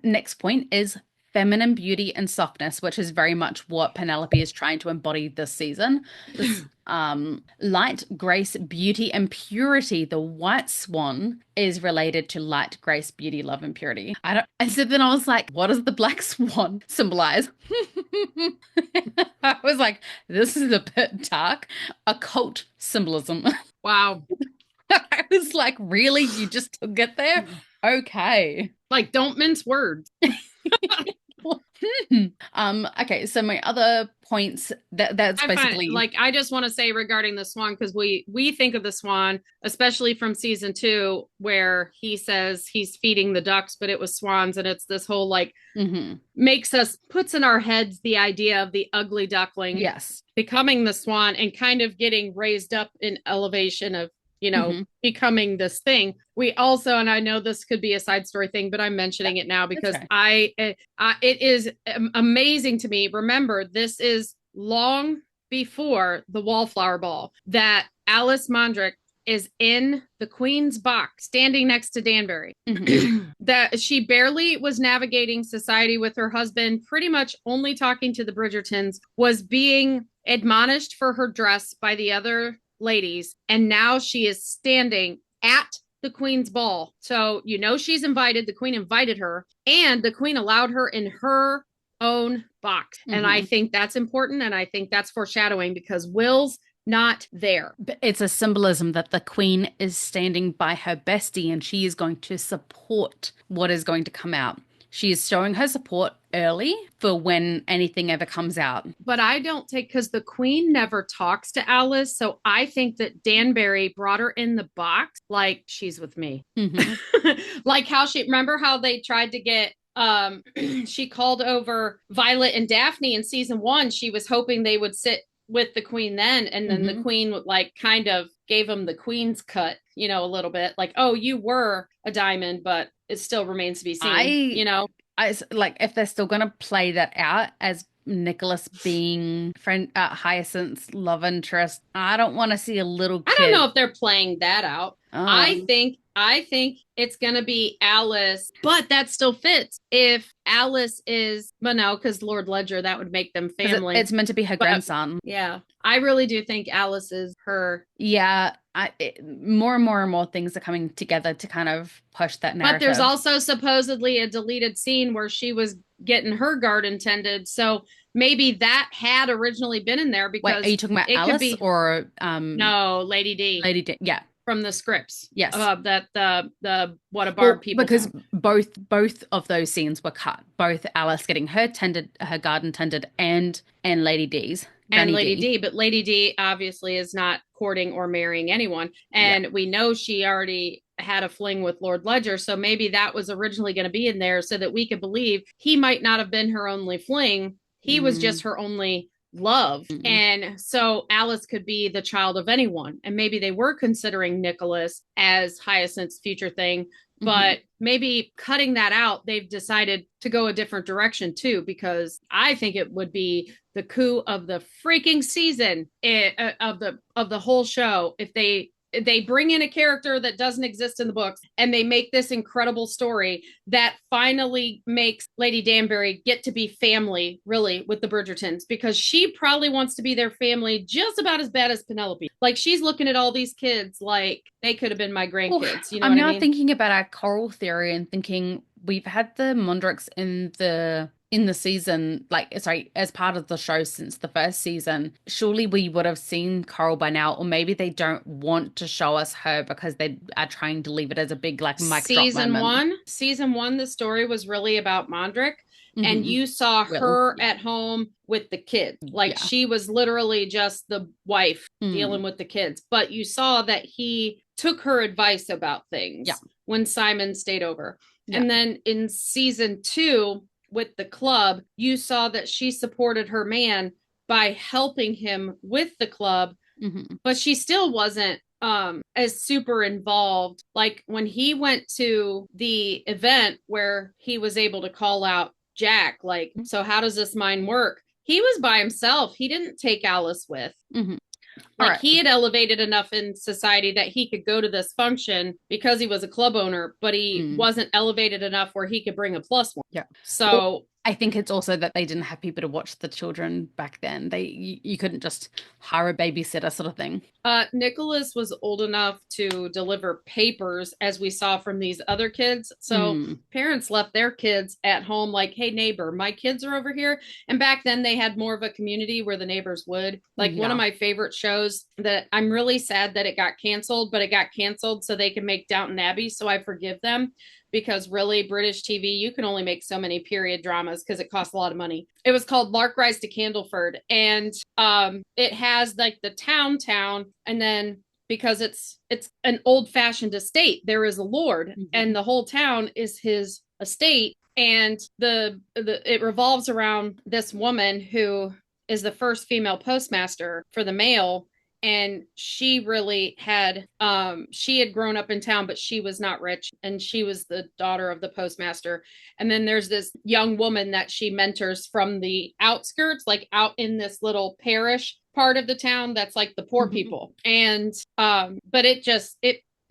next point is feminine beauty and softness, which is very much what Penelope is trying to embody this season. This light, grace, beauty, and purity. The white swan is related to light, grace, beauty, love, and purity. I don't. And so then I was like, what does the black swan symbolize? I was like, this is a bit dark. Occult symbolism. Wow. I was like, really? You just took it there? Okay. Like, don't mince words. Okay, so my other points that's I find basically like I just want to say regarding the swan because we think of the swan, especially from season 2, where he says he's feeding the ducks, but it was swans, and it's this whole like makes us puts in our heads the idea of the ugly duckling yes. becoming the swan and kind of getting raised up in elevation of becoming this thing. We also, and I know this could be a side story thing, but I'm mentioning it now because Okay. it is amazing to me. Remember, this is long before the Wallflower Ball that Alice Mondrick is in the Queen's box standing next to Danbury. That she barely was navigating society with her husband, pretty much only talking to the Bridgertons, was being admonished for her dress by the other ladies, and now she is standing at the Queen's ball. So she's invited. The Queen invited her, and the Queen allowed her in her own box. And I think that's important, and I think that's foreshadowing because Will's not there. But it's a symbolism that the Queen is standing by her bestie and she is going to support what is going to come out. She is showing her support early for when anything ever comes out. But I don't take, because the Queen never talks to Alice. So I think that Danbury brought her in the box like she's with me. Like remember how they tried to get, she called over Violet and Daphne in season 1. She was hoping they would sit with the Queen then. And then the Queen would like kind of gave them the Queen's cut, a little bit like, oh, you were a diamond, but it still remains to be seen, I like if they're still going to play that out as Nicholas being friend Hyacinth's love interest. I don't want to see a little kid. I don't know if they're playing that out. I think it's going to be Alice, but that still fits if Alice is, well, no, because Lord Ledger, that would make them family. It's meant to be her grandson. Yeah. I really do think Alice is her. Yeah. More and more and more things are coming together to kind of push that narrative. But there's also supposedly a deleted scene where she was getting her garden tended. So maybe that had originally been in there because. Wait, are you talking about Alice or no, Lady D. Lady D, yeah. From the scripts. Yes. That the what a barb people because both of those scenes were cut. Both Alice getting her garden tended and Lady D's. And Lady D, but Lady D obviously is not courting or marrying anyone. And we know she already had a fling with Lord Ledger. So maybe that was originally going to be in there so that we could believe he might not have been her only fling. He was just her only love. And so Alice could be the child of anyone. And maybe they were considering Nicholas as Hyacinth's future thing. But maybe cutting that out, they've decided to go a different direction too, because I think it would be the coup of the freaking season of the whole show if they bring in a character that doesn't exist in the books and they make this incredible story that finally makes Lady Danbury get to be family really with the Bridgertons, because she probably wants to be their family just about as bad as Penelope. Like she's looking at all these kids like they could have been my grandkids. You know, I'm now thinking about our coral theory and thinking we've had the Mondricks in the season, as part of the show since the first season. Surely we would have seen Coral by now, or maybe they don't want to show us her because they are trying to leave it as a big mic drop moment. Season one, the story was really about Mondrick, and you saw her at home with the kids. She was literally just the wife dealing with the kids, but you saw that he took her advice about things when Simon stayed over. And then in season 2, with the club, you saw that she supported her man by helping him with the club, Hmm. but she still wasn't as super involved. Like when he went to the event where he was able to call out Jack, like, so how does this mine work? He was by himself. He didn't take Alice with. Hmm. All Like right. he had elevated enough in society that he could go to this function because he was a club owner, but he Mm. wasn't elevated enough where he could bring a plus one. Yeah. Well, So I think it's also that they didn't have people to watch the children back then. You couldn't just hire a babysitter sort of thing. Nicholas was old enough to deliver papers, as we saw from these other kids. So Mm. parents left their kids at home, like, hey, neighbor, my kids are over here. And back then they had more of a community where the neighbors would. Like one of Yeah. my favorite shows that I'm really sad that it got canceled, but it got canceled so they can make Downton Abbey. So I forgive them because really British TV, you can only make so many period dramas because it costs a lot of money. It was called Lark Rise to Candleford, and it has like the town, and then because it's an old fashioned estate, there is a lord, Hmm. and the whole town is his estate, and the it revolves around this woman who is the first female postmaster for the mail, and she had grown up in town, but she was not rich, and she was the daughter of the postmaster. And then there's this young woman that she mentors from the outskirts, like out in this little parish part of the town that's like the poor Hmm. people. And but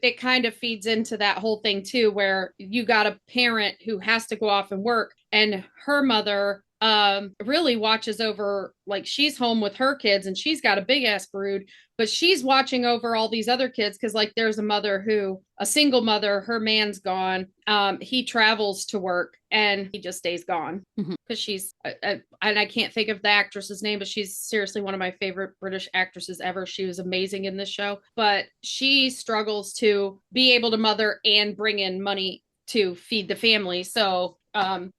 it kind of feeds into that whole thing too, where you got a parent who has to go off and work, and her mother really watches over, like she's home with her kids and she's got a big ass brood, but she's watching over all these other kids because like there's a single mother, her man's gone, he travels to work and he just stays gone Hmm. because and I can't think of the actress's name, but she's seriously one of my favorite British actresses ever. She was amazing in this show, but she struggles to be able to mother and bring in money to feed the family. So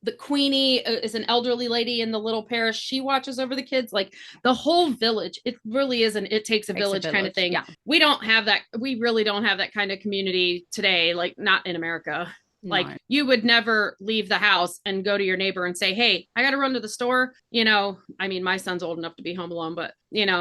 the Queenie is an elderly lady in the little parish. She watches over the kids, like the whole village. It really isn't. It takes a Takes a village kind of village. thing. Yeah. We don't have that. We really don't have that kind of community today, like not in America. Like No. you would never leave the house and go to your neighbor and say, hey, I got to run to the store. I mean, my son's old enough to be home alone, but,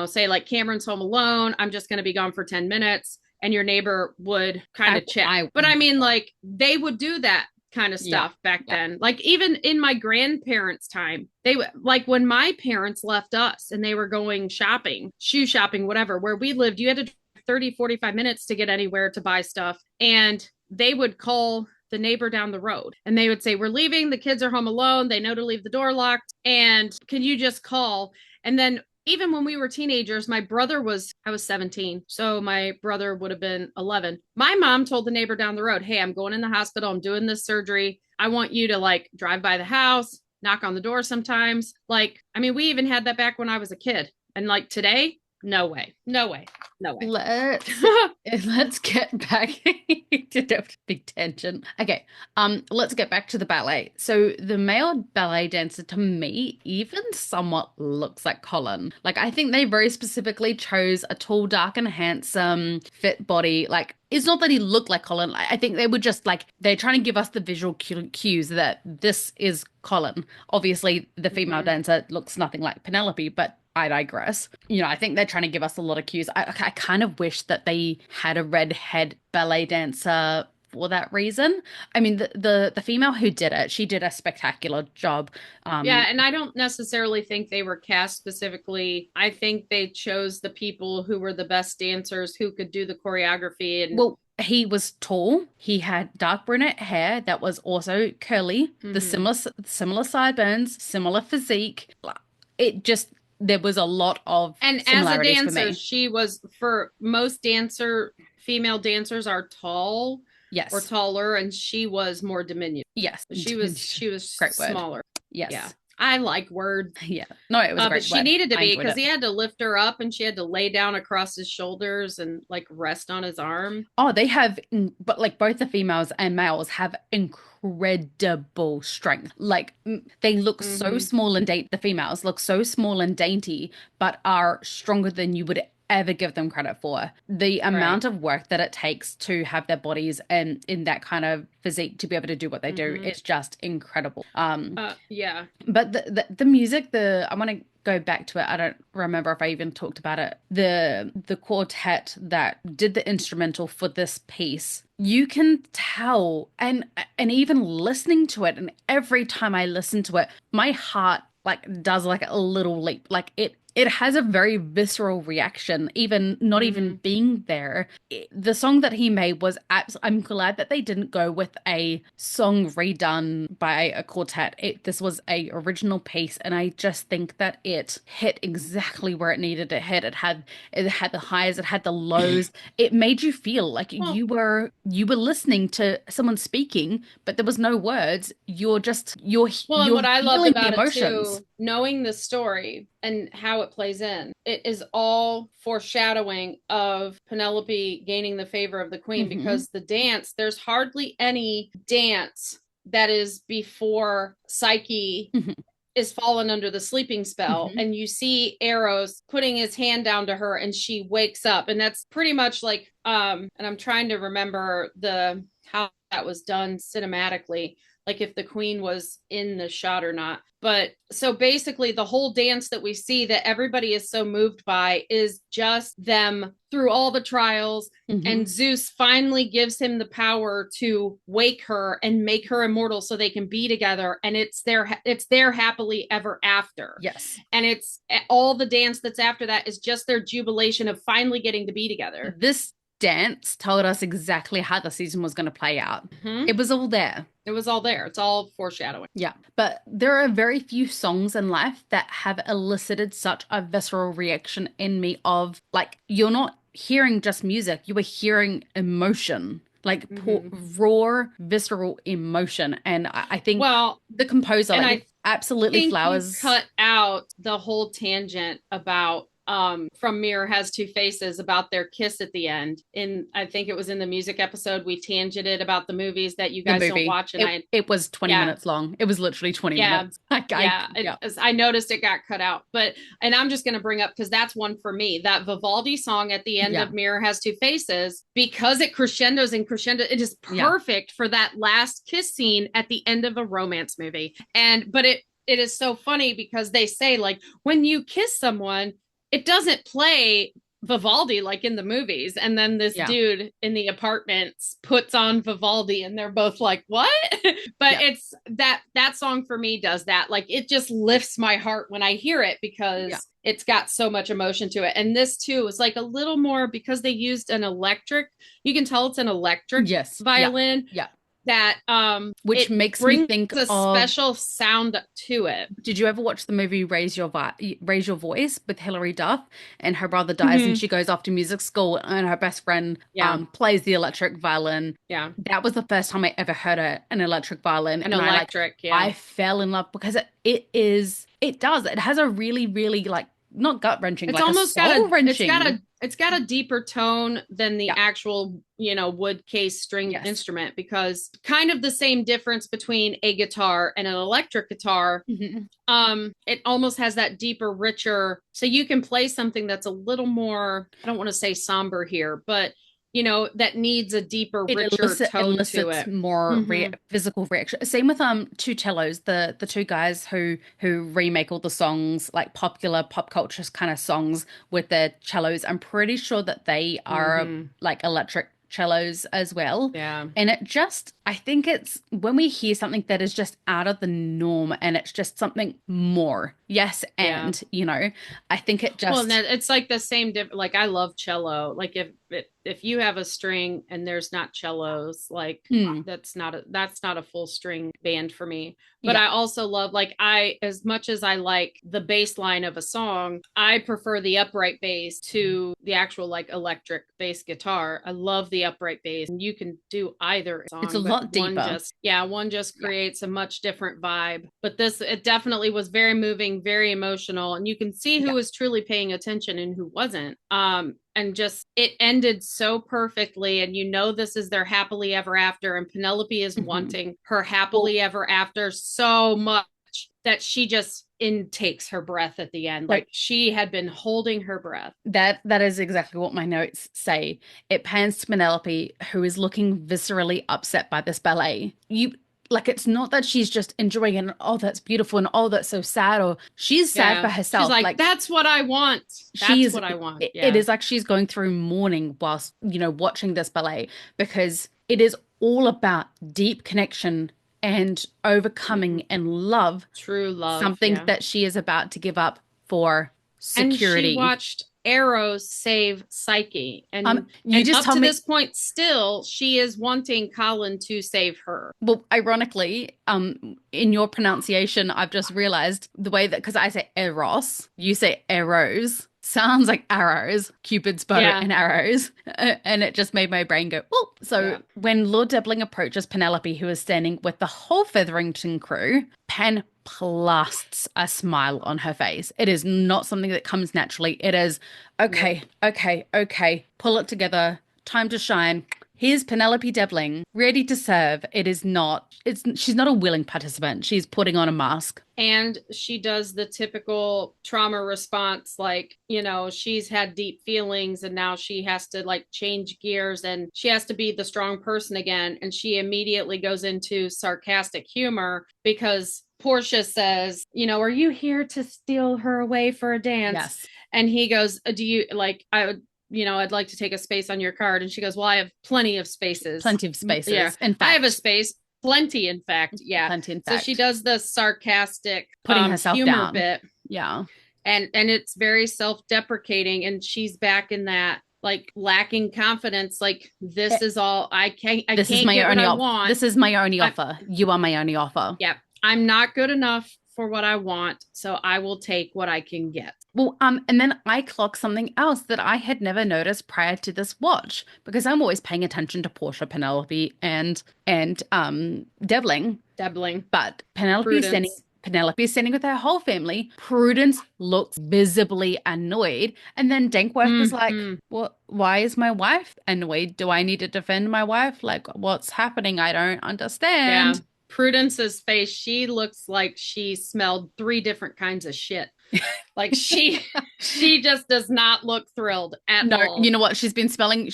say like Cameron's home alone. I'm just going to be gone for 10 minutes. And your neighbor would kind of check. I, But I mean, like they would do that kind of yeah. stuff back Yeah. then. Like even in my grandparents' time, they like when my parents left us and they were going shopping, shoe shopping, whatever, where we lived, you had to 30-45 minutes to get anywhere to buy stuff. And they would call the neighbor down the road and they would say, we're leaving, the kids are home alone, they know to leave the door locked, and can you just call? And then even when we were teenagers, I was 17. So my brother would have been 11. My mom told the neighbor down the road, hey, I'm going in the hospital. I'm doing this surgery. I want you to like drive by the house, knock on the door sometimes. Like, I mean, we even had that back when I was a kid. And like today, no way, no way, no way. Let's let's get back to a big tangent. Okay, let's get back to the ballet. So the male ballet dancer to me even somewhat looks like Colin. Like I think they very specifically chose a tall, dark, and handsome, fit body. Like it's not that he looked like Colin. I think they were just like they're trying to give us the visual cues that this is Colin. Obviously, the female Mhm. dancer looks nothing like Penelope, but I digress. I think they're trying to give us a lot of cues. I kind of wish that they had a redhead ballet dancer for that reason. I mean, the female who did it, she did a spectacular job. Yeah, and I don't necessarily think they were cast specifically. I think they chose the people who were the best dancers who could do the choreography and Well, he was tall. He had dark brunette hair that was also curly. The mhm. similar sideburns, similar physique. It just there was a lot of And as a similarities for dancer, me. she was, for most female dancers are tall or Yes. taller, and she was more diminutive. Yes. She was Great word. smaller. Yeah. Yes. I like words. Yeah. No, it was a But great she word. needed to I be enjoyed because it. he had to lift her up and she had to lay down across his shoulders and like rest on his arm. Oh, they have, but like both the females and males have incredible strength. Like they look so Hmm. small and dainty. The females look so small and dainty, but are stronger than you would ever give them credit for. The Right. amount of work that it takes to have their bodies and in that kind of physique to be able to do what they do Mm-hmm. is just incredible. Yeah. But the music, I want to go back to it. I don't remember if I even talked about it. The quartet that did the instrumental for this piece, you can tell, and even listening to it, and every time I listen to it, my heart like does like a little leap. Like it has a very visceral reaction, even not even Mm-hmm. being there. The song that he made was I'm glad that they didn't go with a song redone by a quartet. This was a original piece, and I just think that it hit exactly where it needed to hit. It had the highs, it had the lows. It made you feel like Well, you were listening to someone speaking, but there was no words. and You're what I loved feeling the about it emotions. too, knowing the story and how it plays in, it is all foreshadowing of Penelope gaining the favor of the queen Hmm. because the dance, there's hardly any dance that is before Psyche Hmm. is fallen under the sleeping spell, Hmm. and you see Eros putting his hand down to her and she wakes up, and that's pretty much like and I'm trying to remember the how that was done cinematically, like if the queen was in the shot or not. But so basically the whole dance that we see that everybody is so moved by is just them through all the trials, Hmm. and Zeus finally gives him the power to wake her and make her immortal so they can be together, and it's their happily ever after. Yes. And it's all the dance that's after that is just their jubilation of finally getting to be together. This dance told us exactly how the season was going to play out. Mm-hmm. It was all there. It was all there. It's all foreshadowing. Yeah. But there are very few songs in life that have elicited such a visceral reaction in me of like, you're not hearing just music, you were hearing emotion, like Mm-hmm. raw, visceral emotion. And I think Well, the composer, and like, I absolutely think you flowers. cut out the whole tangent about from Mirror Has Two Faces about their kiss at the end. In I think it was in the music episode we tangented about the movies that you The guys don't movie. watch, and It I it was 20 yeah, minutes long. It was literally 20 yeah, minutes. Like yeah. yeah. I noticed it got cut out, but and I'm just going to bring up because that's one for me. That Vivaldi song at the end Yeah. of Mirror Has Two Faces, because it crescendos and crescendo, it is Yeah. perfect for that last kiss scene at the end of a romance movie. And but it is so funny because they say like when you kiss someone, it doesn't play Vivaldi like in the movies. And then this Yeah. dude in the apartments puts on Vivaldi and they're both like, what? But Yeah. it's that song for me does that. Like it just lifts my heart when I hear it Yeah. because it's got so much emotion to it. And this too is like a little more because they used an electric, you can tell it's an electric Yes. Yeah. violin Yeah. that Which it makes me brings think a of, special sound to it. did you ever watch the movie Raise Your Voice with Hilary Duff, and her brother dies and Mm-hmm. she goes off to music school and her best friend Yeah. plays the electric violin. Yeah. That was the first time I ever heard an electric violin, An and electric. Yeah. I fell in love because it has a really, really like, not gut wrenching, It's like a almost got soul a it's got wrenching. a it's got a deeper tone than the Yeah. actual, wood case string Yes. instrument, because kind of the same difference between a guitar and an electric guitar. Hmm. It almost has that deeper, richer, so you can play something that's a little more, I don't want to say somber here, but that needs a deeper, It richer tone to elicits it. more Mm-hmm. physical reaction. Same with two cellos, the two guys who remake all the songs, like popular pop culture kind of songs with their cellos. I'm pretty sure that they are Mm-hmm. like electric cellos as well. Yeah. And I think it's when we hear something that is just out of the norm and it's just something more. Yes, Yeah. and I think it Well, and just it's like the same like I love cello. Like if you have a string and there's not cellos, like hmm, that's not a full string band for me. But yeah. I also love, like, I as much as I like the bass line of a song, I prefer the upright bass to the actual like electric bass guitar. I love the upright bass. And you can do either It's a song, but lot deeper. one just Yeah. creates a much different vibe. But this, it definitely was very moving, very emotional, and you can see who Yeah. was truly paying attention and who wasn't. And just it ended so perfectly, and this is their happily ever after, and Penelope is Hmm. wanting her Well, happily ever after so much that she just intakes her breath at the end. So Like she had been holding her breath. that is exactly what my notes say. It pans to Penelope, who is looking viscerally upset by this ballet. You like it's not that she's just enjoying it and oh that's beautiful and oh that's so sad or she's sad for Yeah. She's herself. like, Like that's what I want. That's she's what I want. it Yeah. is like she's going through mourning whilst, watching this ballet because it is all about deep connection and Mm-hmm. overcoming and love, True love. something Yeah. that she is about to give up for And she security. watched Eros save Psyche. And You just up told to me. this point, still, she is wanting Colin to save her. Well, ironically, in your pronunciation, I've just realized the way that because I say Eros, you say Eros. Sounds like arrows, Cupid's bow Yeah. and arrows. And it just made my brain go, oh. So Yeah. when Lord Debling approaches Penelope, who is standing with the whole Featherington crew, Pen plasts a smile on her face. It is not something that comes naturally. It is, Nope. okay, okay, okay, pull it together, time to shine. Here's Penelope Debling, ready to serve. She's not a willing participant. She's putting on a mask. And she does the typical trauma response, like, she's had deep feelings and now she has to like change gears and she has to be the strong person again. And she immediately goes into sarcastic humor because Portia says, are you here to steal her away for a dance? Yes, And he goes, do you like, I would, I'd like to take a space on your card. And she goes, well, I have plenty of spaces. plenty of Yeah, spaces. In I have a fact, space. Plenty, in fact. Yeah. plenty, in So she fact. does the sarcastic Putting herself humor down. bit, Yeah. and it's very self-deprecating, and she's back in that like lacking confidence. Like Eh, this is all I This is can't my get what only I offer. want. This is my only I, offer. You are my only offer. yeah, I'm not good enough for what I want, so I will take what I can get. Well, and then I clock something else that I had never noticed prior to this watch because I'm always paying attention to Portia, Penelope, and Devling. Debling, But Prudence. Penelope is standing with her whole family. Prudence looks visibly annoyed. And then Dankworth is like, Mm-hmm. what, why is my wife annoyed? Do I need to defend my wife? Like, what's happening? I don't Yeah. understand. Prudence's face, she looks like she smelled three different kinds of shit. Like she just does not look thrilled at No, all. you know what? She's been spelling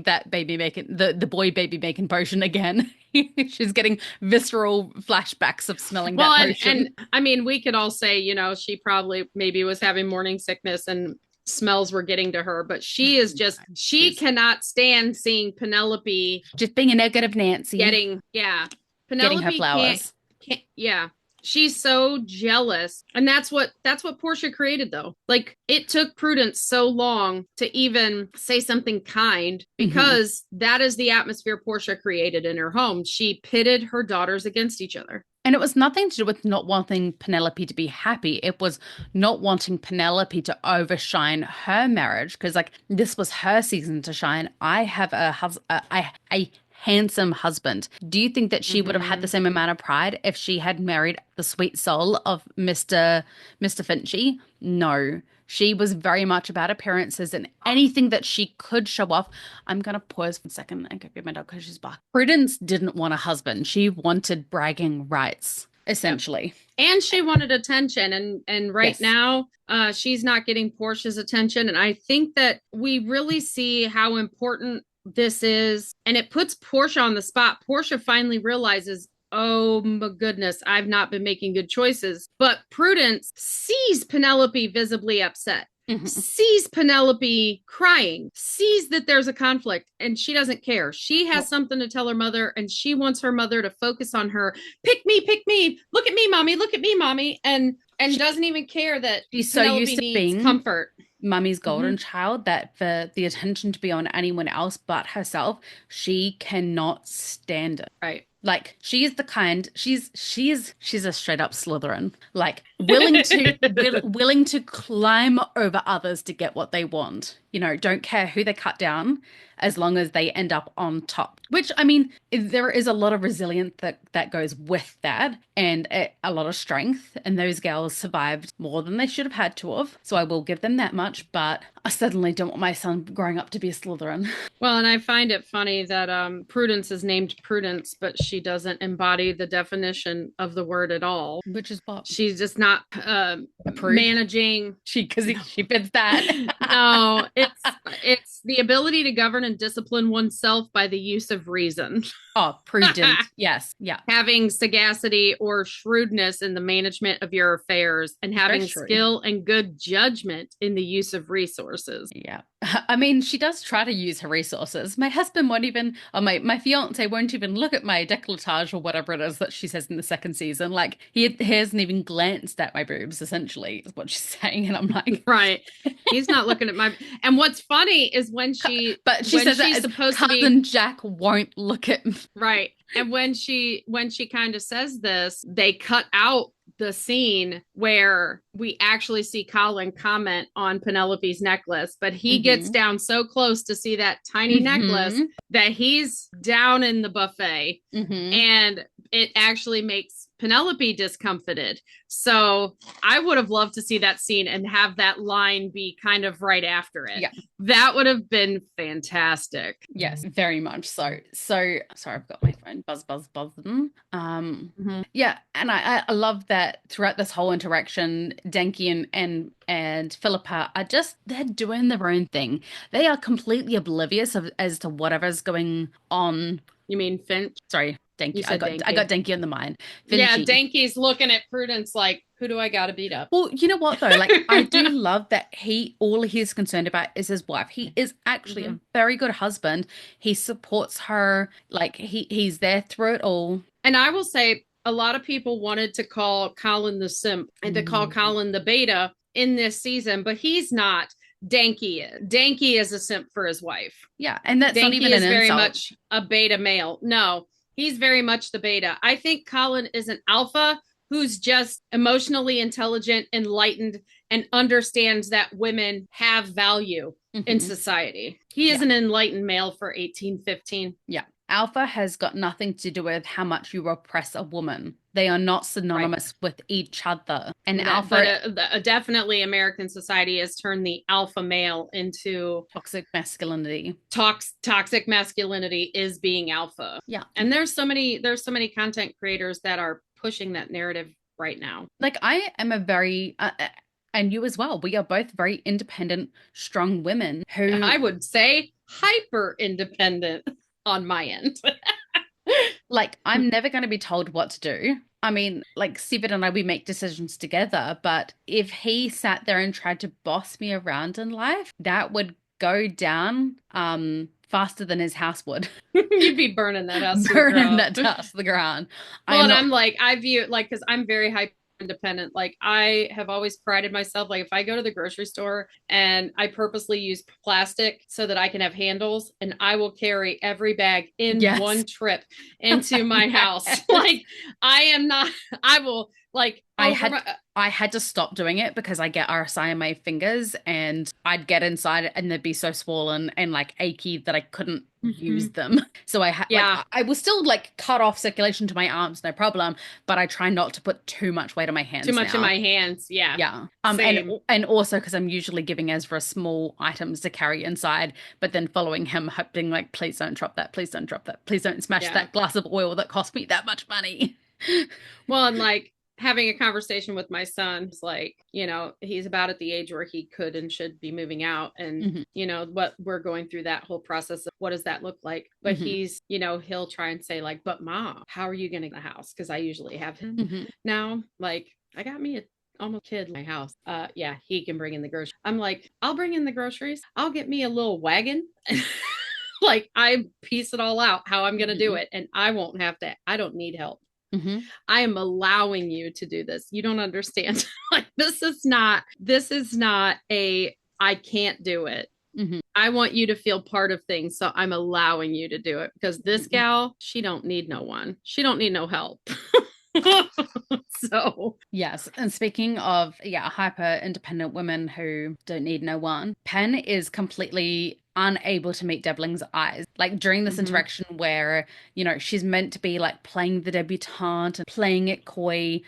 that baby making the boy baby making potion again. She's getting visceral flashbacks of smelling Well, that and potion. I mean, we could all say, she probably maybe was having morning sickness and smells were getting to her, but she She's cannot stand seeing Penelope just being a negative Nancy, yeah. getting her Penelope can't flowers. can't yeah. She's so jealous. And that's what Portia created though. Like it took Prudence so long to even say something kind Hmm. because that is the atmosphere Portia created in her home. She pitted her daughters against each other. And it was nothing to do with not wanting Penelope to be happy. It was not wanting Penelope to overshine her marriage because, like, this was her season to shine. I have a handsome husband. Do you think that she would have had the Mm-hmm. same amount of pride if she had married the sweet soul of Mr. Finchy? No. She was very much about appearances and anything that she could show off. I'm going to pause for a second and go get my dog because she's back. Prudence didn't want a husband. She wanted bragging rights, Yep. essentially. And she wanted attention, and right Yes. now she's not getting Portia's attention, and I think that we really see how important this is, and it puts Portia on the spot. Portia finally realizes, oh my goodness, I've not been making good choices. But Prudence sees Penelope visibly upset, Mhm. sees Penelope crying, sees that there's a conflict, and she doesn't care. She has Well, something to tell her mother, and she wants her mother to focus on her. Pick me, look at me, mommy, and she, doesn't even care that she's so Penelope used to needs being comfort. Mummy's Mm-hmm. golden child that for the attention to be on anyone else but herself, she cannot stand it. Right. Like she is the kind she's a straight up Slytherin. Like willing to climb over others to get what they want. don't care who they cut down as long as they end up on top. Which, I mean, there is a lot of resilience that goes with that and a lot of strength. And those girls survived more than they should have had to have. So I will give them that much. But I certainly don't want my son growing up to be a Slytherin. Well, and I find it funny that Prudence is named Prudence, but she doesn't embody the definition of the word at all. Which is what? She's just not managing. Because she fits that. No, it's the ability to govern and discipline oneself by the use of reason. Oh, prudent. Yes. Yeah. Having sagacity or shrewdness in the management of your affairs and having skill and good judgment in the use of resources. Yeah. I mean, she does try to use her resources. My husband won't even, or my fiance won't even look at my décolletage or whatever it is that she says in the second season. Like, he hasn't even glanced at my boobs, essentially, is what she's saying. And I'm like, right. He's not looking at my. And what's funny is when she, but she says she's that supposed cousin to be. Jack won't look at me. Right. And when she kind of says this, they cut out the scene where we actually see Colin comment on Penelope's necklace, but he gets down so close to see that tiny necklace that he's down in the buffet, and it actually makes Penelope discomfited. So I would have loved to see that scene and have that line be kind of right after it. Yeah. That would have been fantastic. Yes, very much so. So sorry, I've got my phone buzzing. Yeah, and I love that throughout this whole interaction, Denki and Philippa are they're doing their own thing. They are completely oblivious as to whatever's going on. You mean Finch? Sorry, Denki. I got Denki on the mind. Finchy. Yeah, Denki's looking at Prudence like, who do I gotta beat up? Well, you know what though? Like, I do love that all he's concerned about is his wife. He is actually a very good husband. He supports her. Like, he's there through it all. And I will say, a lot of people wanted to call Colin the simp and to call Colin the beta in this season, but he's not. Denki is a simp for his wife. Yeah, and that's not even an insult. Very much a beta male. No, he's very much the beta. I think Colin is an alpha who's just emotionally intelligent, enlightened, and understands that women have value in society. He is an enlightened male for 1815. Yeah. Alpha has got nothing to do with how much you oppress a woman. They are not synonymous with each other. And alpha, definitely American society has turned the alpha male into toxic masculinity. Toxic masculinity is being alpha. Yeah. And there's so many content creators that are pushing that narrative right now. Like, I am a very and you as well. We are both very independent, strong women who I would say hyper independent. On my end. Like, I'm never going to be told what to do. I mean, like, Sivat and I, we make decisions together, but if he sat there and tried to boss me around in life, that would go down faster than his house would. You'd be burning that house to the ground. Well, and I'm like, I view it like, because I'm very hyper independent. Like, I have always prided myself, like, if I go to the grocery store and I purposely use plastic so that I can have handles, and I will carry every bag in one trip into my house. Like, I will, like, I had to stop doing it because I get RSI in my fingers, and I'd get inside and they'd be so swollen and like achy that I couldn't use them. So I will still like cut off circulation to my arms, no problem, but I try not to put too much weight on my hands. Too much in my hands, yeah. Yeah. And also because I'm usually giving Ezra small items to carry inside, but then following him, hoping like, please don't drop that, please don't drop that, please don't smash that glass of oil that cost me that much money. Well, and like, having a conversation with my son, it's like, you know, he's about at the age where he could and should be moving out. And, you know, what we're going through that whole process of what does that look like? But he's, you know, he'll try and say like, but Mom, how are you going to get the house? Because I usually have him now. Like, I got me almost kid in my house. Yeah, he can bring in the groceries. I'm like, I'll bring in the groceries. I'll get me a little wagon. Like, I piece it all out how I'm going to do it. And I won't have to, I don't need help. I am allowing you to do this. You don't understand. Like, this is not a, I can't do it. I want you to feel part of things. So I'm allowing you to do it because this gal, she don't need no one. She don't need no help. So, Yes. And speaking of, hyper independent women who don't need no one, Pen is completely unable to meet Debling's eyes. Like during this mhm. interaction where, she's meant to be like playing the debutante and playing it coy.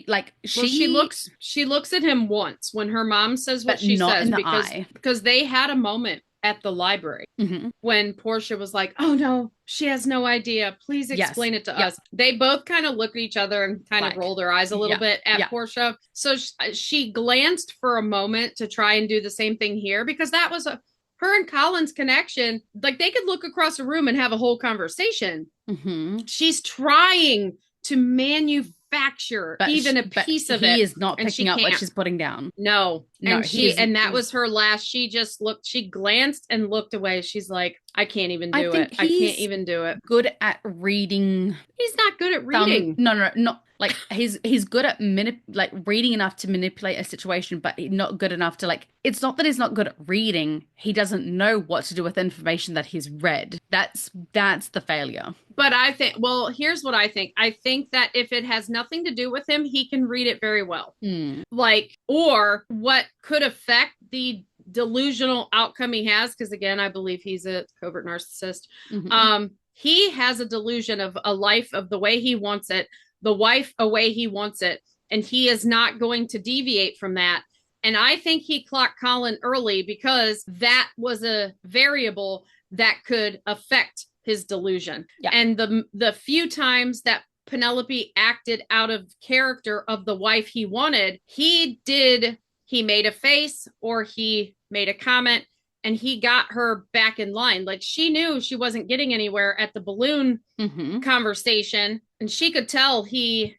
Well, she looks at him once when her mom says what But she not in says the because eye. they had a moment at the library Hmm. when Portia was like, "Oh no, she has no idea. Please Yes. explain it to Yep. us." They both kind of look at each other and kind of Like, roll their eyes a little yeah. bit at Yeah. Portia. So she glanced for a moment to try and do the same thing here because that was her and Colin's connection. Like they could look across a room and have a whole conversation. Hmm. She's trying to manufacture even a But piece of he it, is not and she picking up what can't. she's putting down. No. No, And he is. that was her last. She just looked, she glanced and looked away. She's like, I can't even I do it. think I can't he's even do it. good at reading He's not good at some. reading. No, no, not like he's good at reading enough to manipulate a situation, but not good enough to like. It's not that he's not good at reading. He doesn't know what to do with information that he's read. That's the failure. But I think, well, here's what I think. I think that if it has nothing to do with him, he can read it very well. Hmm. Like, or what could affect the delusional outcome he has, because again, I believe he's a covert narcissist. Hmm. He has a delusion of a life of the way he wants it, the wife a way he wants it, and he is not going to deviate from that. And I think he clocked Colin early because that was a variable that could affect his delusion. Yeah. And the few times that Penelope acted out of character of the wife he wanted, he made a face or he made a comment and he got her back in line. Like she knew she wasn't getting anywhere at the balloon Hmm. conversation, and she could tell he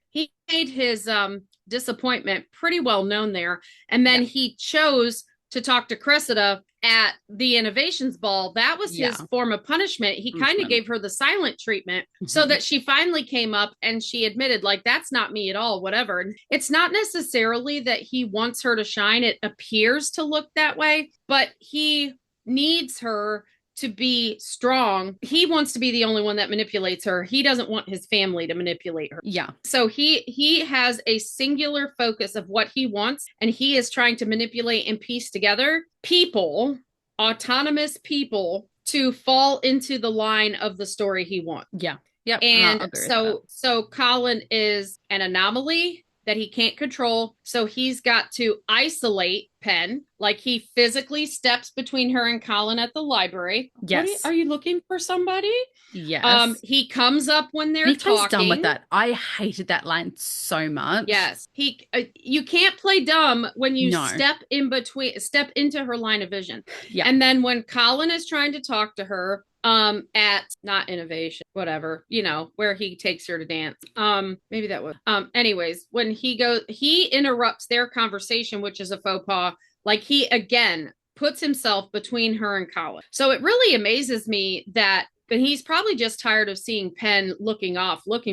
made his disappointment pretty well known there. And then Yeah. he chose to talk to Cressida at the innovations ball. That was his Yeah. form of punishment. He kind of gave her the silent treatment so Hmm. that she finally came up and she admitted, like, that's not me at all, whatever. And it's not necessarily that he wants her to shine. It appears to look that way, but he needs her to be strong. He wants to be the only one that manipulates her. He doesn't want his family to manipulate her. Yeah. So he has a singular focus of what he wants, and he is trying to manipulate and piece together people, autonomous people, to fall into the line of the story he wants. Yeah. Yep. I'll And agree with that. so Colin is an anomaly that he can't control. So he's got to isolate Pen. Like he physically steps between her and Colin at the library. Yes. Are you looking for somebody? Yes. He comes up when they're And he plays talking. dumb with that. I hated that line so much. Yes. You can't play dumb when you No. step into her line of vision. Yeah. And then when Colin is trying to talk to her, at not innovation, whatever, where he takes her to dance. Maybe that was anyways, when he interrupts their conversation, which is a faux pas. Like he again puts himself between her and Colin. So it really amazes me that, but he's probably just tired of seeing Pen looking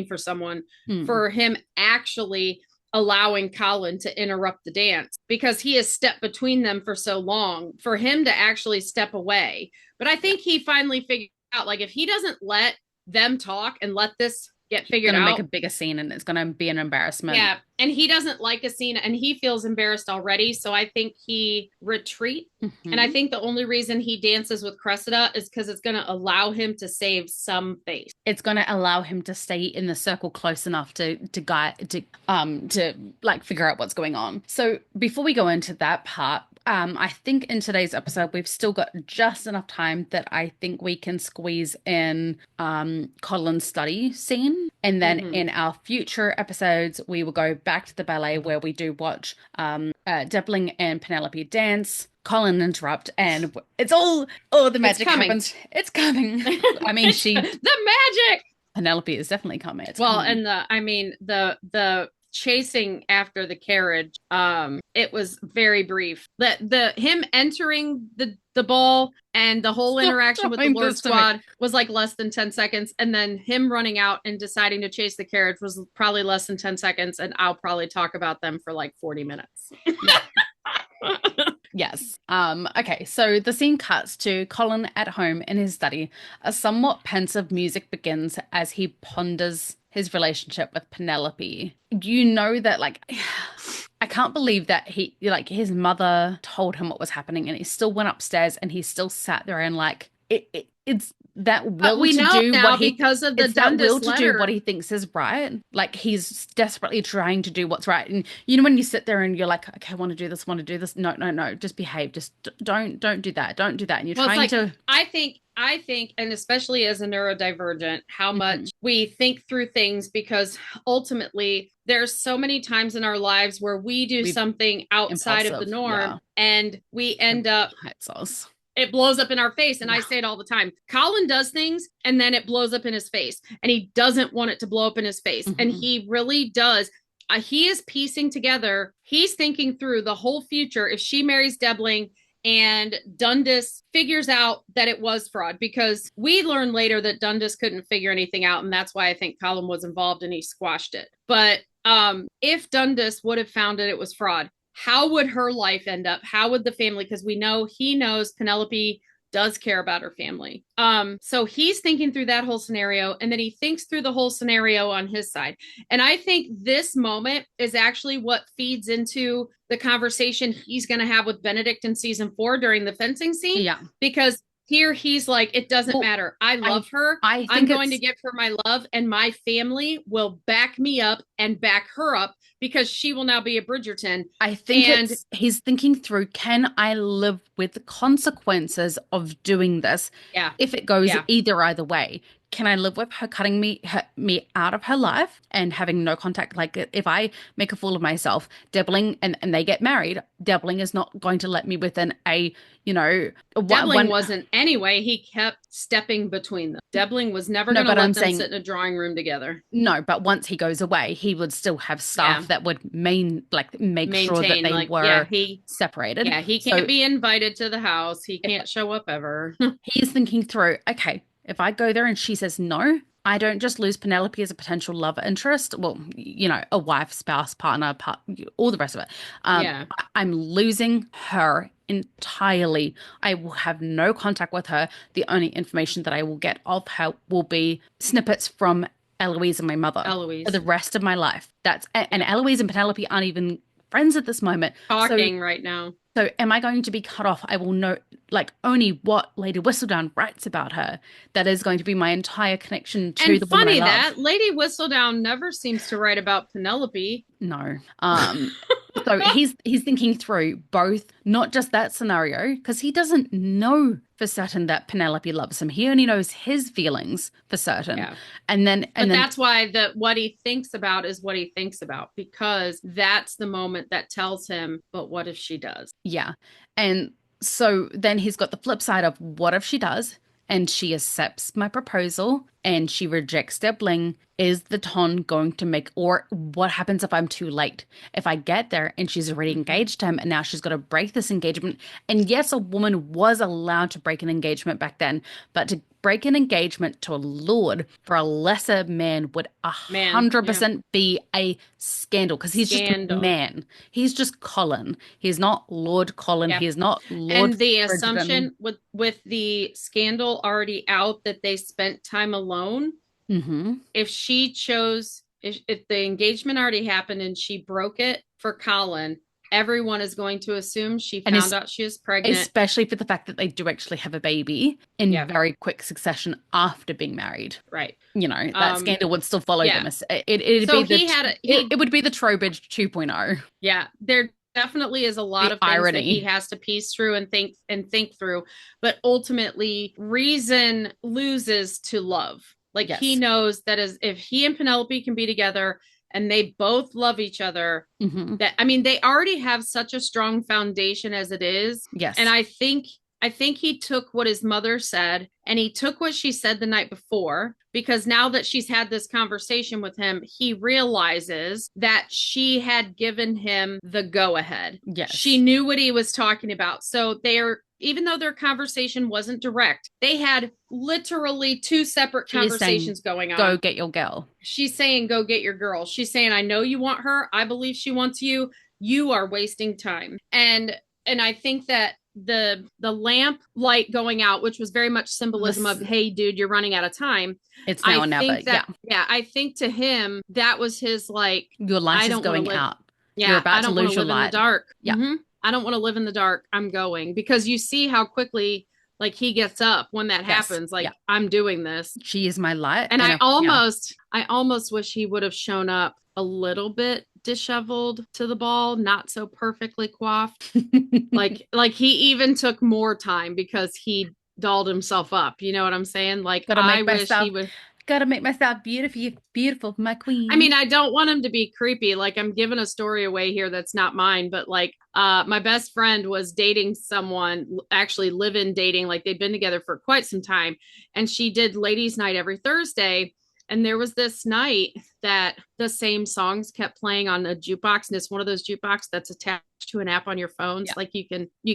for someone, for him actually allowing Colin to interrupt the dance, because he has stepped between them for so long, for him to actually step away. But I think he finally figured out, like, if he doesn't let them talk and let this get figured out, gonna make a bigger scene and it's gonna be an embarrassment. Yeah. And he doesn't like a scene and he feels embarrassed already. So I think he retreat. And I think the only reason he dances with Cressida is because it's going to allow him to save some face. It's gonna allow him to stay in the circle close enough to like figure out what's going on. So before we go into that part, I think in today's episode we've still got just enough time that I think we can squeeze in Colin's study scene, and then in our future episodes we will go back to the ballet where we do watch Debling and Penelope dance. Colin interrupt, and it's all the magic happens. It's coming. I mean, the magic. Penelope is definitely coming. It's well, coming. and the chasing after the carriage, it was very brief. The him entering the ball and the whole interaction with the Lord Squad was like less than 10 seconds, and then him running out and deciding to chase the carriage was probably less than 10 seconds, and I'll probably talk about them for like 40 minutes. Yes. Okay, so the scene cuts to Colin at home in his study. A somewhat pensive music begins as he ponders his relationship with Penelope, you know that like I can't believe that he like his mother told him what was happening and he still went upstairs and he still sat there and like it's that But will we to know do now what he because of the it's that will Dundas to do what letter. he thinks is right. Like he's desperately trying to do what's right. And you know when you sit there and you're like, okay, I want to do this, want to do this. No, no, no, just behave. Just don't do that. Don't do that. And you're Well, it's trying like to I think, and especially as a neurodivergent, how Mhm. much we think through things because ultimately there's so many times in our lives where we do Be something outside of the impulsive. norm Yeah. and we It end up hurts us. it blows up in our face. And I Yeah. say it all the time. Colin does things and then it blows up in his face. And he doesn't want it to blow up in his face. And Hmm. he really does. He is piecing together, he's thinking through the whole future. If she marries Debling and Dundas figures out that it was fraud, because we learn later that Dundas couldn't figure anything out. And that's why I think Colin was involved and he squashed it. But if Dundas would have found it was fraud, how would her life end up? How would the family? Because we know he knows Penelope does care about her family. So he's thinking through that whole scenario, and then he thinks through the whole scenario on his side. And I think this moment is actually what feeds into the conversation he's going to have with Benedict in season 4 during the fencing scene, Yeah. because here he's like, it doesn't Well, matter. I I love her. I I'm think going to it's give her my love, and my family will back me up and back her up because she will now be a Bridgerton. I think And it's he's thinking through, can I live with the consequences of doing this yeah, if it goes yeah, either way? Can I live with her cutting me out of her life and having no contact? Like if I make a fool of myself, Debling and they get married, Debling is not going to let me within a, Debling one. wasn't anyway. He kept stepping between them. Debling was never No, going to but I'm let them sit saying in a drawing room together. no, but once he goes away, he would still have Yeah, staff that would make sure that maintain they like yeah were he separated. yeah he can't So be invited to the house. He if can't show up ever. he's thinking through, okay, if I go there and she says no, I don't just lose Penelope as a potential love interest. Well, a wife, spouse, partner, all the rest of it. Yeah, I'm losing her entirely. I will have no contact with her. The only information that I will get of her will be snippets from Eloise and my mother for the Eloise. rest of my life. And Yep, Eloise and Penelope aren't even friends at this moment. So talking right now. so am I going to be cut off? I will know like only what Lady Whistledown writes about her. That is going to be my entire connection to And the woman I funny love. that Lady Whistledown never seems to write about Penelope. No. So he's thinking through both, not just that scenario, because he doesn't know for certain that Penelope loves him. He only knows his feelings for certain. Yeah. And But then that's why what he thinks about is what he thinks about, because that's the moment that tells him, but what if she does? yeah. And so then he's got the flip side of what if she does and she accepts my proposal and she rejects Debling? Is the Ton going to make, or what happens if I'm too late? If I get there and she's already Mm-hmm. engaged to him and now she's got to break this engagement. And yes, a woman was allowed to break an engagement back then, but to break an engagement to a lord for a lesser man would a Man, hundred yeah. percent be a scandal because he's just a Scandal. man. He's just Colin. He's not Lord Colin. Yeah. He is not Lord And the Bridgerton. assumption with the scandal already out that they spent time alone, Hmm. if she chose, if the engagement already happened and she broke it for Colin, everyone is going to assume she And found it's out she was pregnant. especially for the fact that they do actually have a baby in Yeah, very quick succession after being married. right. That Um, scandal would still follow yeah. them. It'd So be the he had a it, he it would be the Trowbridge 2.0. yeah, there definitely is a lot The of things that he irony. has to piece through and think through, but ultimately reason loses to love. Like he Yes. knows that as if he and Penelope can be together and they both love each other, Hmm. that I mean they already have such a strong foundation as it is. And Yes. I think he took what his mother said and he took what she said the night before, because now that she's had this conversation with him, he realizes that she had given him the go ahead. She Yes. knew what he was talking about. So they're, even though their conversation wasn't direct, they had literally two separate She is saying, conversations going go on. get your girl. She's saying, go get your girl. She's saying, I know you want her. I believe she wants you. You are wasting time. And I think that the lamp light going out, which was very much symbolism of, This, hey, dude, you're running out of time. it's I now or never. think Yeah. that, yeah, I think to him that was his like, Your light I is don't want to going live. out. You're Yeah, I about to don't want to lose your live in the light. dark. Yeah. I don't want to live in the dark. I'm going, because you see how quickly like he gets up when that Yes. happens. Yeah. Like, I'm doing this. She is my light. And And yeah. I almost wish he would have shown up a little bit disheveled to the ball, not so perfectly coiffed. Like he even took more time because he dolled himself up. You know what I'm saying? Like, Gotta I make wish he myself, would. gotta make myself beautiful, beautiful, my I mean, queen. I don't want him to be creepy. Like, I'm giving a story away here that's not mine, but like my best friend was dating someone, actually live-in dating, like they'd been together for quite some time, and she did ladies night every Thursday. And there was this night that the same songs kept playing on a jukebox, and it's one of those jukebox that's attached to an app on your phones. Yeah. Like, you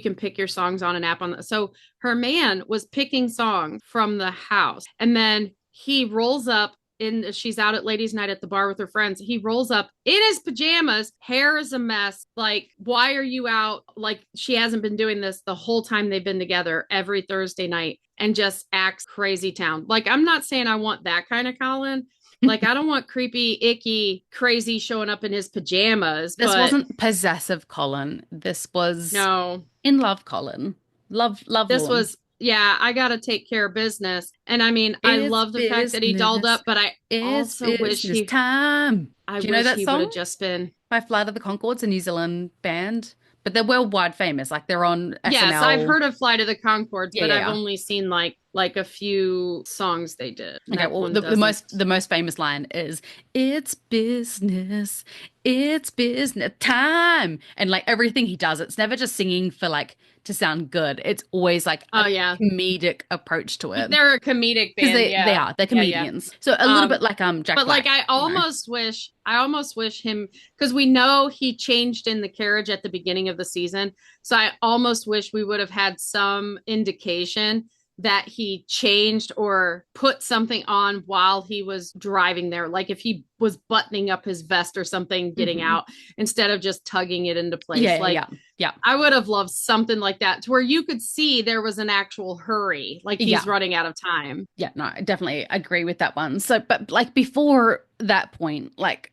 can pick your songs on an app on the, so her man was picking songs from the house, and then he rolls up in, she's out at ladies night at the bar with her friends. He rolls up in his pajamas, hair is a mess. Like, why are you out? Like, she hasn't been doing this the whole time they've been together every Thursday night, and just acts crazy town. Like, I'm not saying I want that kind of Colin. Like, I don't want creepy, icky, crazy showing up in his pajamas, This but wasn't possessive Colin. This was no, in love Colin. Love, love this Lorne. was, yeah, I got to take care of business. And I mean, I It's love the fact that he dolled business. up, but I It's also wish business he, time. I Do you know wish that he would have song just been. by Flight of the Conchords, a New Zealand band? But they're worldwide famous. Like they're on Yes, I've SNL. heard of Fly to the Concords, Yeah, but yeah, I've yeah. only seen like a few songs they did. Okay, That well, one the doesn't. most famous line is it's business time," and like everything he does, it's never just singing for like to sound good. It's always like Oh a yeah, comedic approach to it they're a comedic because band. they Yeah, are they're yeah, yeah. comedians, so a little bit Um, like Jack but like Black, you know. I almost wish him, because we know he changed in the carriage at the beginning of the season. So I almost wish we would have had some indication that he changed or put something on while he was driving there. Like, if he was buttoning up his vest or something, getting Hmm. out, instead of just tugging it into Yeah, place. yeah, Like, yeah, yeah, I would have loved something like that, to where you could see there was an actual hurry, like he's yeah. running out of time. Yeah, no, I definitely agree with that one. So, but like before that point, like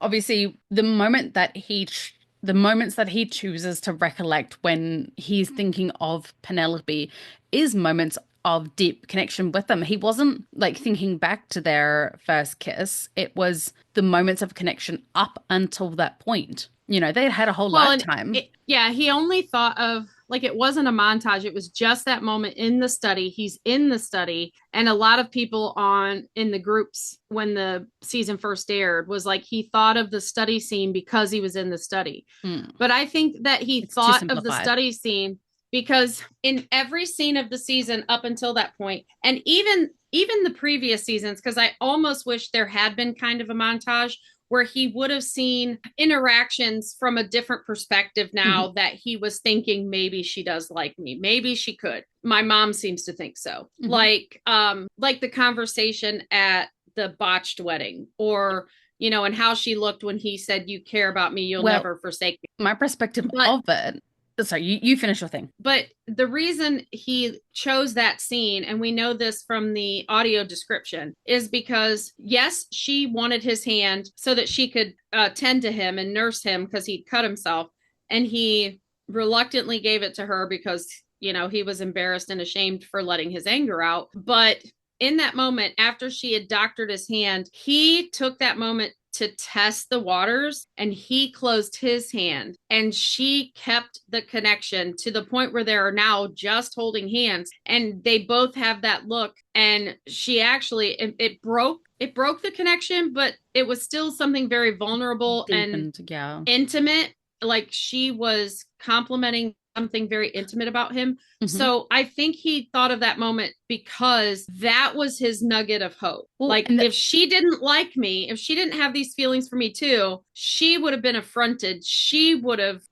obviously the moments that he chooses to recollect when he's thinking of Penelope is moments of deep connection with them. He wasn't like thinking back to their first kiss. It was the moments of connection up until that point. You know, they had a whole Well, and lifetime. yeah, he only thought of, like, it wasn't a montage. It was just that moment in the study. He's in the study, and a lot of people on in the groups when the season first aired was like, he thought of the study scene because he was in the study. Mm, But I think that he it's too thought of the simplified. study scene because in every scene of the season up until that point, and even the previous seasons, because I almost wish there had been kind of a montage where he would have seen interactions from a different perspective, Hmm. now that he was thinking, maybe she does like me, maybe she could. My mom seems to think so. Hmm. Like the conversation at the botched wedding, or and how she looked when he said, you care about me, you'll Well, never forsake me. my perspective But of it. Sorry, you finish your thing. but the reason he chose that scene, and we know this from the audio description, is because yes, she wanted his hand so that she could tend to him and nurse him because he'd cut himself, and he reluctantly gave it to her because he was embarrassed and ashamed for letting his anger out. But in that moment, after she had doctored his hand, he took that moment to test the waters, and he closed his hand, and she kept the connection to the point where they're now just holding hands, and they both have that look. And she actually, it broke the connection, but it was still something very vulnerable and Deepened, yeah. intimate. Like, she was complimenting something very intimate about him. Hmm. So I think he thought of that moment because that was his nugget of hope. Well, Like, if she didn't like me, if she didn't have these feelings for me too, she would have been affronted. She would have,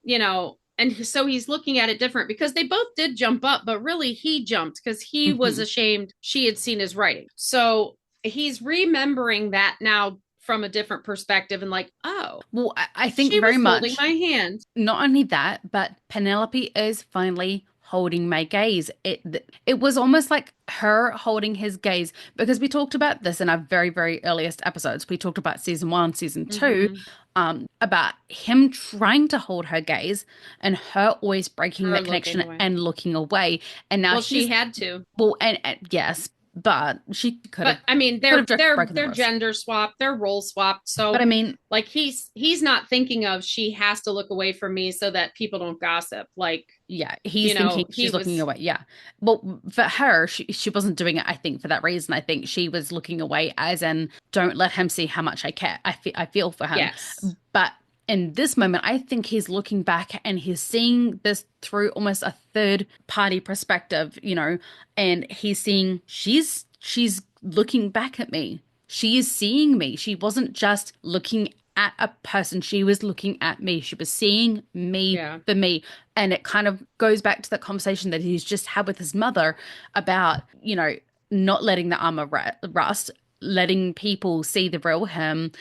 and so he's looking at it different, because they both did jump up, but really he jumped because he was mhm. ashamed she had seen his writing. So he's remembering that now from a different perspective, and like, oh, Well, I think she very was holding much my hand. not only that, but Penelope is finally holding my gaze. It was almost like her holding his gaze, because we talked about this in our very, very earliest episodes. We talked about season one, season two, Mm-hmm. about him trying to hold her gaze and her always breaking Her that looking connection away. and looking away. And now Well, she he's, had to. well, and yes, but she But I mean, could have just broken the they're rules. gender swapped, they're role swapped. But So I mean, like he's not thinking of she has to look away from me so that people don't gossip. Like, yeah, he's thinking he she's looking was, away. Yeah. Well, for her, she wasn't doing it, I think, for that reason. I think she was looking away as in, don't let him see how much I care. I feel for him. yes. But in this moment, I think he's looking back and he's seeing this through almost a third party perspective, and he's seeing she's looking back at me. She is seeing me. She wasn't just looking at a person. She was looking at me. She was seeing me Yeah. for me. And it kind of goes back to that conversation that he's just had with his mother about, not letting the armor rust, letting people see the real him,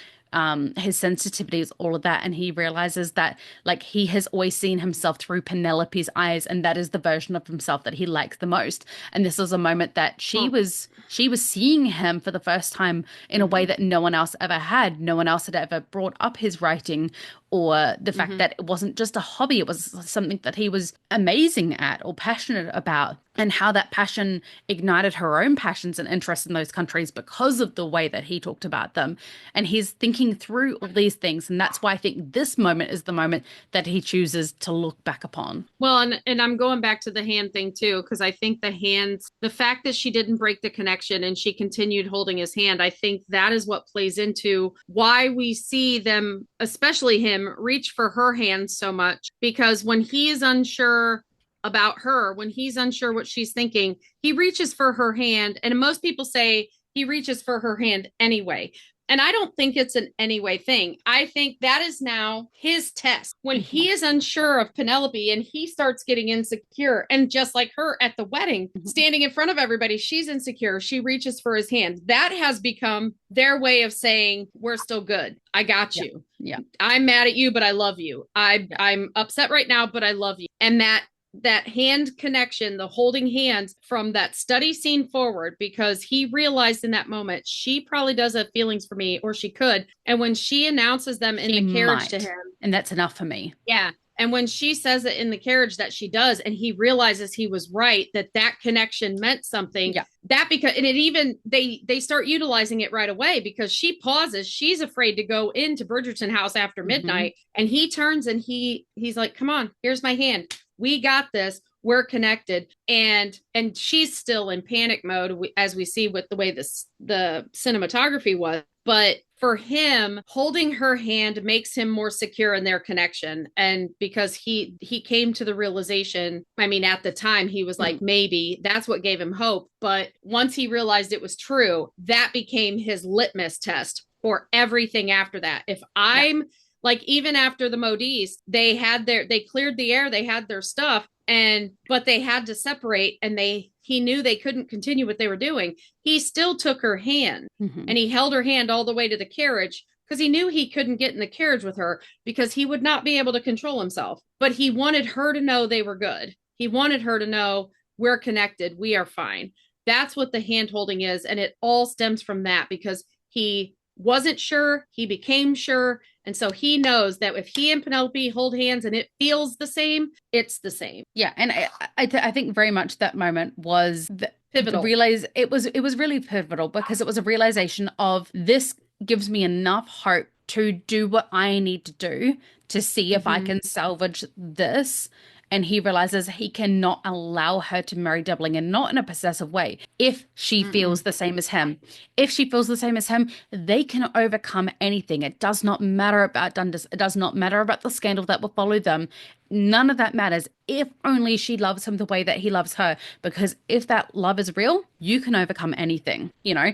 his sensitivities, all of that. And he realizes that, like, he has always seen himself through Penelope's eyes, and that is the version of himself that he likes the most. And this was a moment that Well, she was seeing him for the first time in a way mm-hmm, that no one else ever had. No one else had ever brought up his writing, or the fact mm-hmm. that it wasn't just a hobby, it was something that he was amazing at or passionate about, and how that passion ignited her own passions and interests in those countries because of the way that he talked about them. And he's thinking through all these things, and that's why I think this moment is the moment that he chooses to look back upon. Well, and I'm going back to the hand thing too, because I think the fact that she didn't break the connection and she continued holding his hand, I think that is what plays into why we see them, especially him, reach for her hand so much. Because when he is unsure about her, when he's unsure what she's thinking, he reaches for her hand. And most people say he reaches for her hand anyway. And I don't think it's an anyway thing. I think that is now his test. When Mhm. he is unsure of Penelope and he starts getting insecure, and just like her at the wedding, Mhm. standing in front of everybody, she's insecure. She reaches for his hand. That has become their way of saying, we're still good. I got Yeah. you. Yeah. I'm mad at you, but I love you. Yeah. I'm upset right now, but I love you. And that hand connection, the holding hands from that study scene forward, because he realized in that moment she probably does have feelings for me, or she could. And when she announces them in She the carriage to might. him, And that's enough for me. yeah. And when she says it in the carriage that she does, and he realizes he was right, that connection meant something. Yeah. That because and it even they start utilizing it right away, because she pauses. She's afraid to go into Bridgerton house after Hmm. midnight, and he turns and he's like, "Come on, here's my hand. We got this. We're connected." And she's still in panic mode, as we see with the way the cinematography was. But for him, holding her hand makes him more secure in their connection. And because he came to the realization, I mean, at the time he was like, maybe that's what gave him hope. But once he realized it was true, that became his litmus test for everything after that. If Yeah. I'm like, even after the Modis, they cleared the air, they had their stuff, but they had to separate, and he knew they couldn't continue what they were doing. He still took her hand, Hmm. and he held her hand all the way to the carriage, because he knew he couldn't get in the carriage with her because he would not be able to control himself. But he wanted her to know they were good. He wanted her to know, we're connected, we are fine. That's what the hand holding is. And it all stems from that, because he wasn't sure, he became sure. And so he knows that if he and Penelope hold hands and it feels the same, it's the same. Yeah, and I think very much that moment was the Pivotal. realize it was really pivotal, because it was a realization of, this gives me enough hope to do what I need to do to see if I Mm-hmm. can salvage this. And he realizes he cannot allow her to marry Debling, and not in a possessive way, if she feels Mm-mm. the same as him. If she feels the same as him, they can overcome anything. It does not matter about Dundas. It does not matter about the scandal that will follow them. None of that matters, if only she loves him the way that he loves her. Because if that love is real, you can overcome anything. Yeah.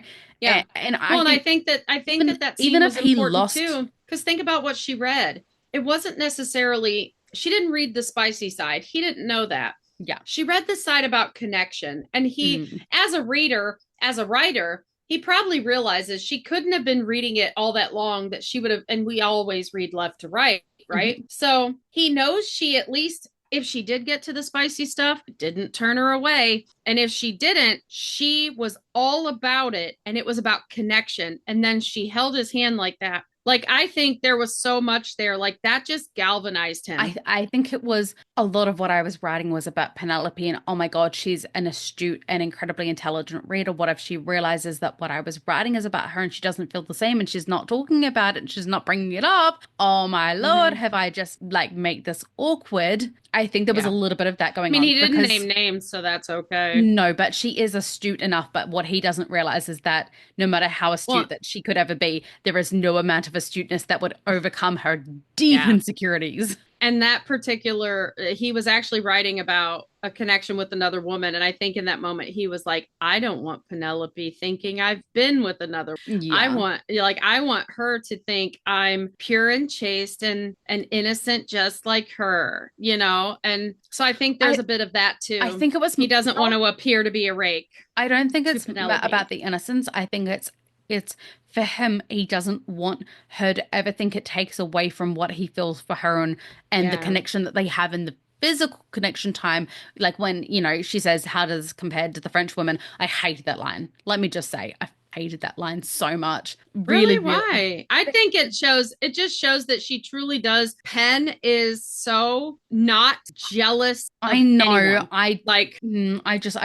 And I Well, and think I think even that even scene if was he important lost, too, because think about what she read. It wasn't necessarily, she didn't read the spicy side. He didn't know that. yeah. She read the side about connection. And he, Mm, as a reader, as a writer, he probably realizes she couldn't have been reading it all that long, that she would have, and we always read left to right, mhm. right? So he knows she at least if she did get to the spicy stuff, it didn't turn her away. And if she didn't, she was all about it. And it was about connection. And then she held his hand like that. Like, I think there was so much there. Like, that just galvanized him. I think it was a lot of what I was writing was about Penelope and oh my God, she's an astute and incredibly intelligent reader. What if she realizes that what I was writing is about her and she doesn't feel the same and she's not talking about it and she's not bringing it up? Oh my Lord, have I just like make this awkward? I think there was a little bit of that going on. He didn't name names, so that's okay. No, but she is astute enough. But what he doesn't realize is that no matter how astute that she could ever be, there is no amount of astuteness that would overcome her deep insecurities. And that particular, he was actually writing about a connection with another woman. And I think in that moment, he was like, I don't want Penelope thinking I've been with another. Yeah. I want her to think I'm pure and chaste and innocent, just like her, you know? And so I think there's a bit of that too. I think it was, he doesn't want to appear to be a rake. I don't think it's about the innocence. I think it's for him, he doesn't want her to ever think it takes away from what he feels for her and the connection that they have in the physical connection time. Like when, you know, she says, how does this compare to the French woman? I hated that line. Let me just say, I hated that line so much. Really? Why? I think it just shows that she truly does. Pen is so not jealous. I know. Anyone. I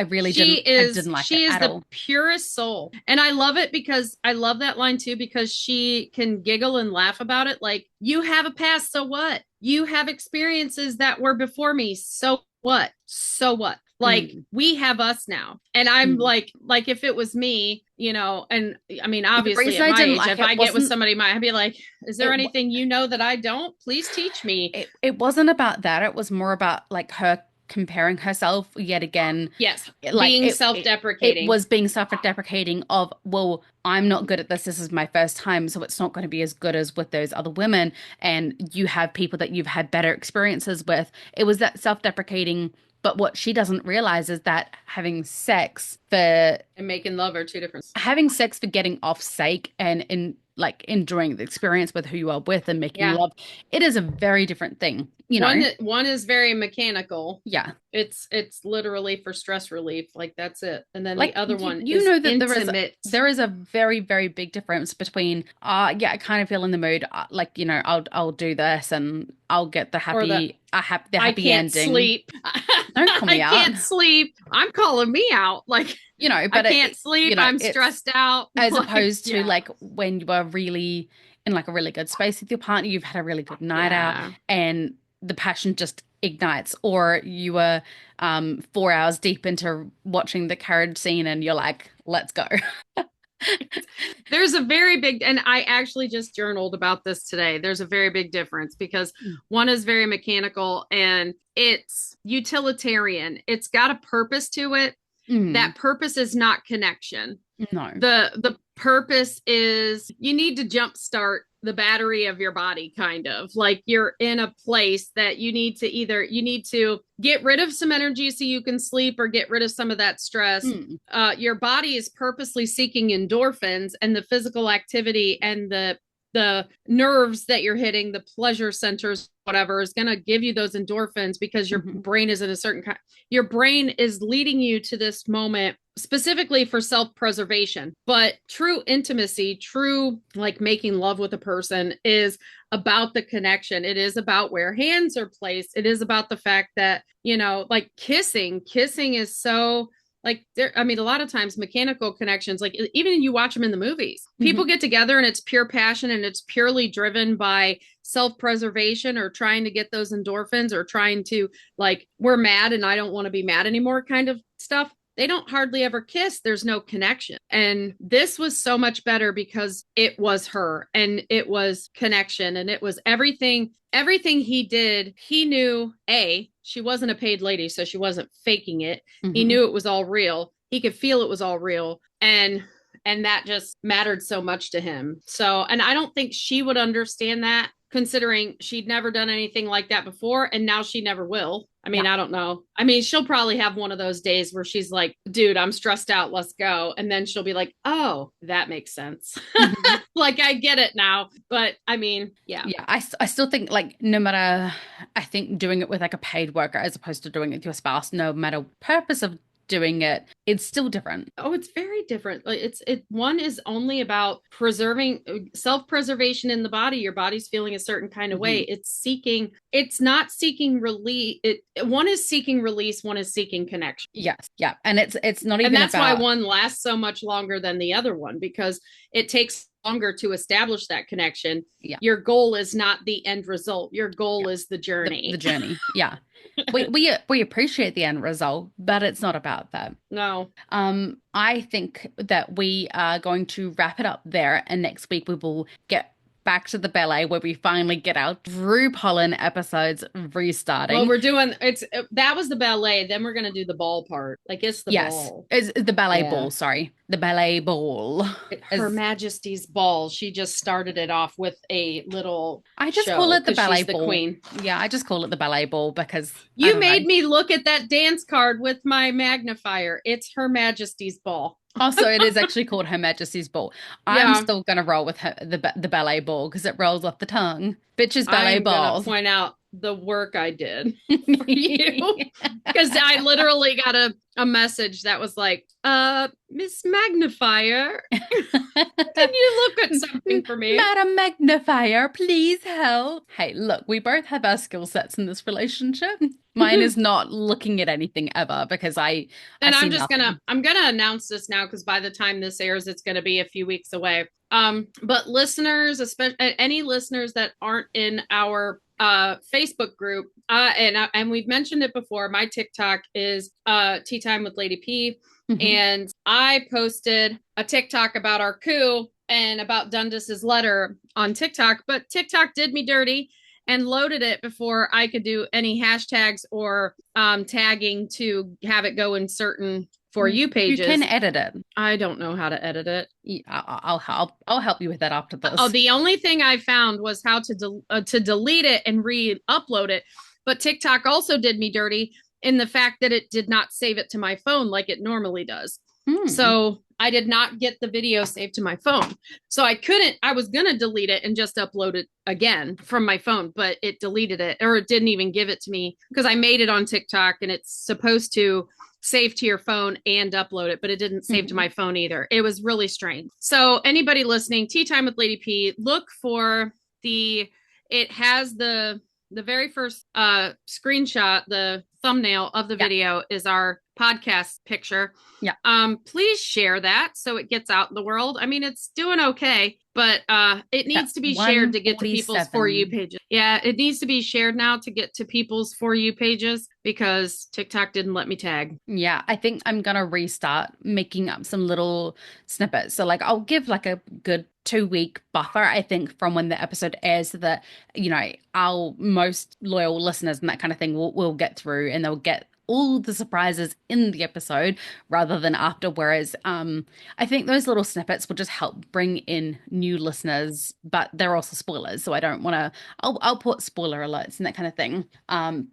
really didn't like she it is at the all. purest soul. And I love it because I love that line too, because she can giggle and laugh about it. Like, you have a past, so what? You have experiences that were before me, so what? So what? Like, we have us now. And I'm like if it was me, you know, and I mean, obviously at my age, if I get with somebody, I'd be like, is there anything you know that I don't? Please teach me. It wasn't about that. It was more about like her comparing herself yet again. Yes. Like, being self-deprecating. It was being self-deprecating of, well, I'm not good at this. This is my first time, so it's not going to be as good as with those other women. And you have people that you've had better experiences with. It was that self-deprecating. But what she doesn't realize is that having sex for and making love are two different. Having sex for getting off sake and enjoying the experience with who you are with and making love, it is a very different thing. You know, one is very mechanical. Yeah, it's literally for stress relief. Like, that's it. And then the other one, you know that intimate. there is a very, very big difference between I kind of feel in the mood, like, you know, I'll do this and I'll get the happy happy ending. Sleep. Don't call me out. I can't sleep. I'm calling me out. Like, you know, but I can't sleep. You know, I'm stressed out. As opposed to like when you are really in like a really good space with your partner, you've had a really good night out and the passion just ignites, or you were 4 hours deep into watching the carriage scene and you're like, let's go. There's a very big, and I actually just journaled about this today. There's a very big difference because one is very mechanical and it's utilitarian. It's got a purpose to it. That purpose is not connection. No. The purpose is you need to jumpstart the battery of your body, kind of like you're in a place that you need to get rid of some energy so you can sleep or get rid of some of that stress. Your body is purposely seeking endorphins, and the physical activity and the nerves that you're hitting, the pleasure centers, whatever, is going to give you those endorphins because your brain is in a certain kind. Your brain is leading you to this moment specifically for self-preservation. But true intimacy, true like making love with a person is about the connection. It is about where hands are placed. It is about the fact that, you know, like kissing is so like there, I mean, a lot of times mechanical connections, like even you watch them in the movies, people get together and it's pure passion and it's purely driven by self-preservation or trying to get those endorphins or trying to like, we're mad and I don't want to be mad anymore kind of stuff. They don't hardly ever kiss. There's no connection. And this was so much better because it was her and it was connection and it was everything he did. He knew she wasn't a paid lady, so she wasn't faking it. He knew it was all real. He could feel it was all real. And that just mattered so much to him. So, and I don't think she would understand that, considering she'd never done anything like that before. And now she never will. I mean, I don't know. I mean, she'll probably have one of those days where she's like, dude, I'm stressed out. Let's go. And then she'll be like, oh, that makes sense. Like, I get it now. But I mean, yeah. Yeah, I still think like no matter, I think doing it with like a paid worker as opposed to doing it with your spouse, no matter purpose of doing it, it's still different. Oh, it's very different. Like one is only about preserving self-preservation in the body. Your body's feeling a certain kind of way. Mhm. It's not seeking release. One is seeking release, one is seeking connection. Yes, yeah, and it's not And even that's why about one lasts so much longer than the other one, because it takes longer to establish that connection. yeah, Your goal is not the end result. Your goal yeah, is the the journey. journey. Yeah, we appreciate the end result, but it's not about that. No. I think that we are going to wrap it up there, and next week we will get back to the ballet where we finally get our Drew Polin episodes Well, restarting. we're doing that was the ballet. Then we're gonna do the ball part. Like, it's the Yes, ball. it's the ballet Yeah. ball, sorry. The ballet ball Her is Majesty's ball. She just started it off with a little I just call show it the because ballet she's the ball. queen. Yeah, I just call it the ballet ball because I You don't know. made me look at that dance card with my magnifier. It's Her Majesty's ball. Also, it is actually called Her Majesty's Ball. I'm Yeah, still gonna roll with the ballet ball because it rolls off the tongue. Bitches ballet I'm gonna balls. point out the work I did for you, because I literally got a message that was like, Miss Magnifier, can you look at something for me? Madam Magnifier, please help. Hey, look, we both have our skill sets in this relationship. Mine is not looking at anything ever because I And see nothing. I'm gonna announce this now, because by the time this airs, it's gonna be a few weeks away. But listeners, especially any listeners that aren't in our Facebook group, and we've mentioned it before, my TikTok is Tea Time with Lady P. Mhm. And I posted a TikTok about our coup and about Dundas's letter on TikTok, but TikTok did me dirty and loaded it before I could do any hashtags or tagging to have it go in certain For You You can pages. edit it. I don't know how to edit it. Yeah, I'll help you with that after Oh, this. the only thing I found was how to delete it and re-upload it. But TikTok also did me dirty in the fact that it did not save it to my phone like it normally does. Hmm. So I did not get the video saved to my phone. So I was going to delete it and just upload it again from my phone, but it deleted it, or it didn't even give it to me, because I made it on TikTok and it's supposed to save to your phone and upload it, but it didn't save to Mhm. my phone either. It was really strange. So anybody listening, Tea Time with Lady P, look for it has the very first screenshot, the thumbnail of the Yeah, video is our podcast picture. yeah. Please share that so it gets out in the world. I mean, it's doing okay, but it needs That's to be shared to get to people's For You 147. pages. Yeah, it needs to be shared now to get to people's For You pages, because TikTok didn't let me tag. Yeah, I think I'm gonna restart making up some little snippets. So like I'll give like a good 2 week buffer, I think, from when the episode airs so that, our most loyal listeners and that kind of thing will get through and they'll get all the surprises in the episode rather than after. Whereas I think those little snippets will just help bring in new listeners, but they're also spoilers. So I don't want to I'll put spoiler alerts and that kind of thing.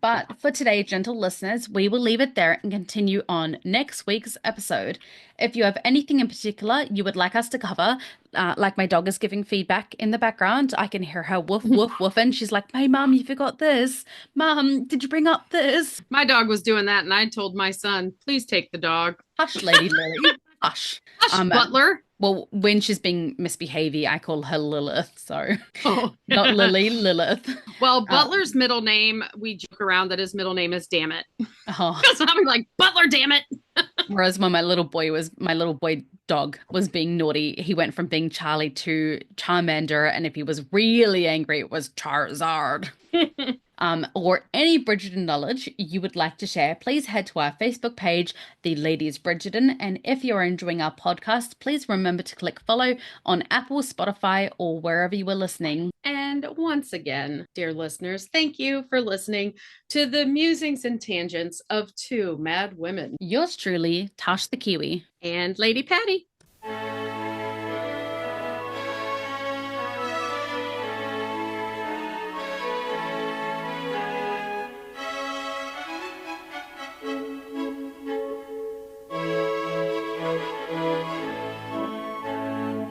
But for today, gentle listeners, we will leave it there and continue on next week's episode. If you have anything in particular you would like us to cover, like my dog is giving feedback in the background, I can hear her woof, woof, woof, and she's like, "Hey, mom, you forgot this. Mom, did you bring up this?" My dog was doing that, and I told my son, please take the dog. Hush, Lady Lily. Hush. Hush, Um, Butler. well, when she's being misbehavey, I call her Lilith, so Oh. not Lily, Lilith. Well, Uh, Butler's middle name, we joke around that his middle name is Damn It. oh. So I'm like, Butler, damn it. Whereas when my little boy dog was being naughty, he went from being Charlie to Charmander, and if he was really angry, it was Charizard. Or any Bridgerton knowledge you would like to share, please head to our Facebook page, The Ladies Bridgerton. And if you're enjoying our podcast, please remember to click follow on Apple, Spotify, or wherever you are listening. And once again, dear listeners, thank you for listening to the musings and tangents of two mad women Yours truly, Tash the Kiwi. and Lady Patty.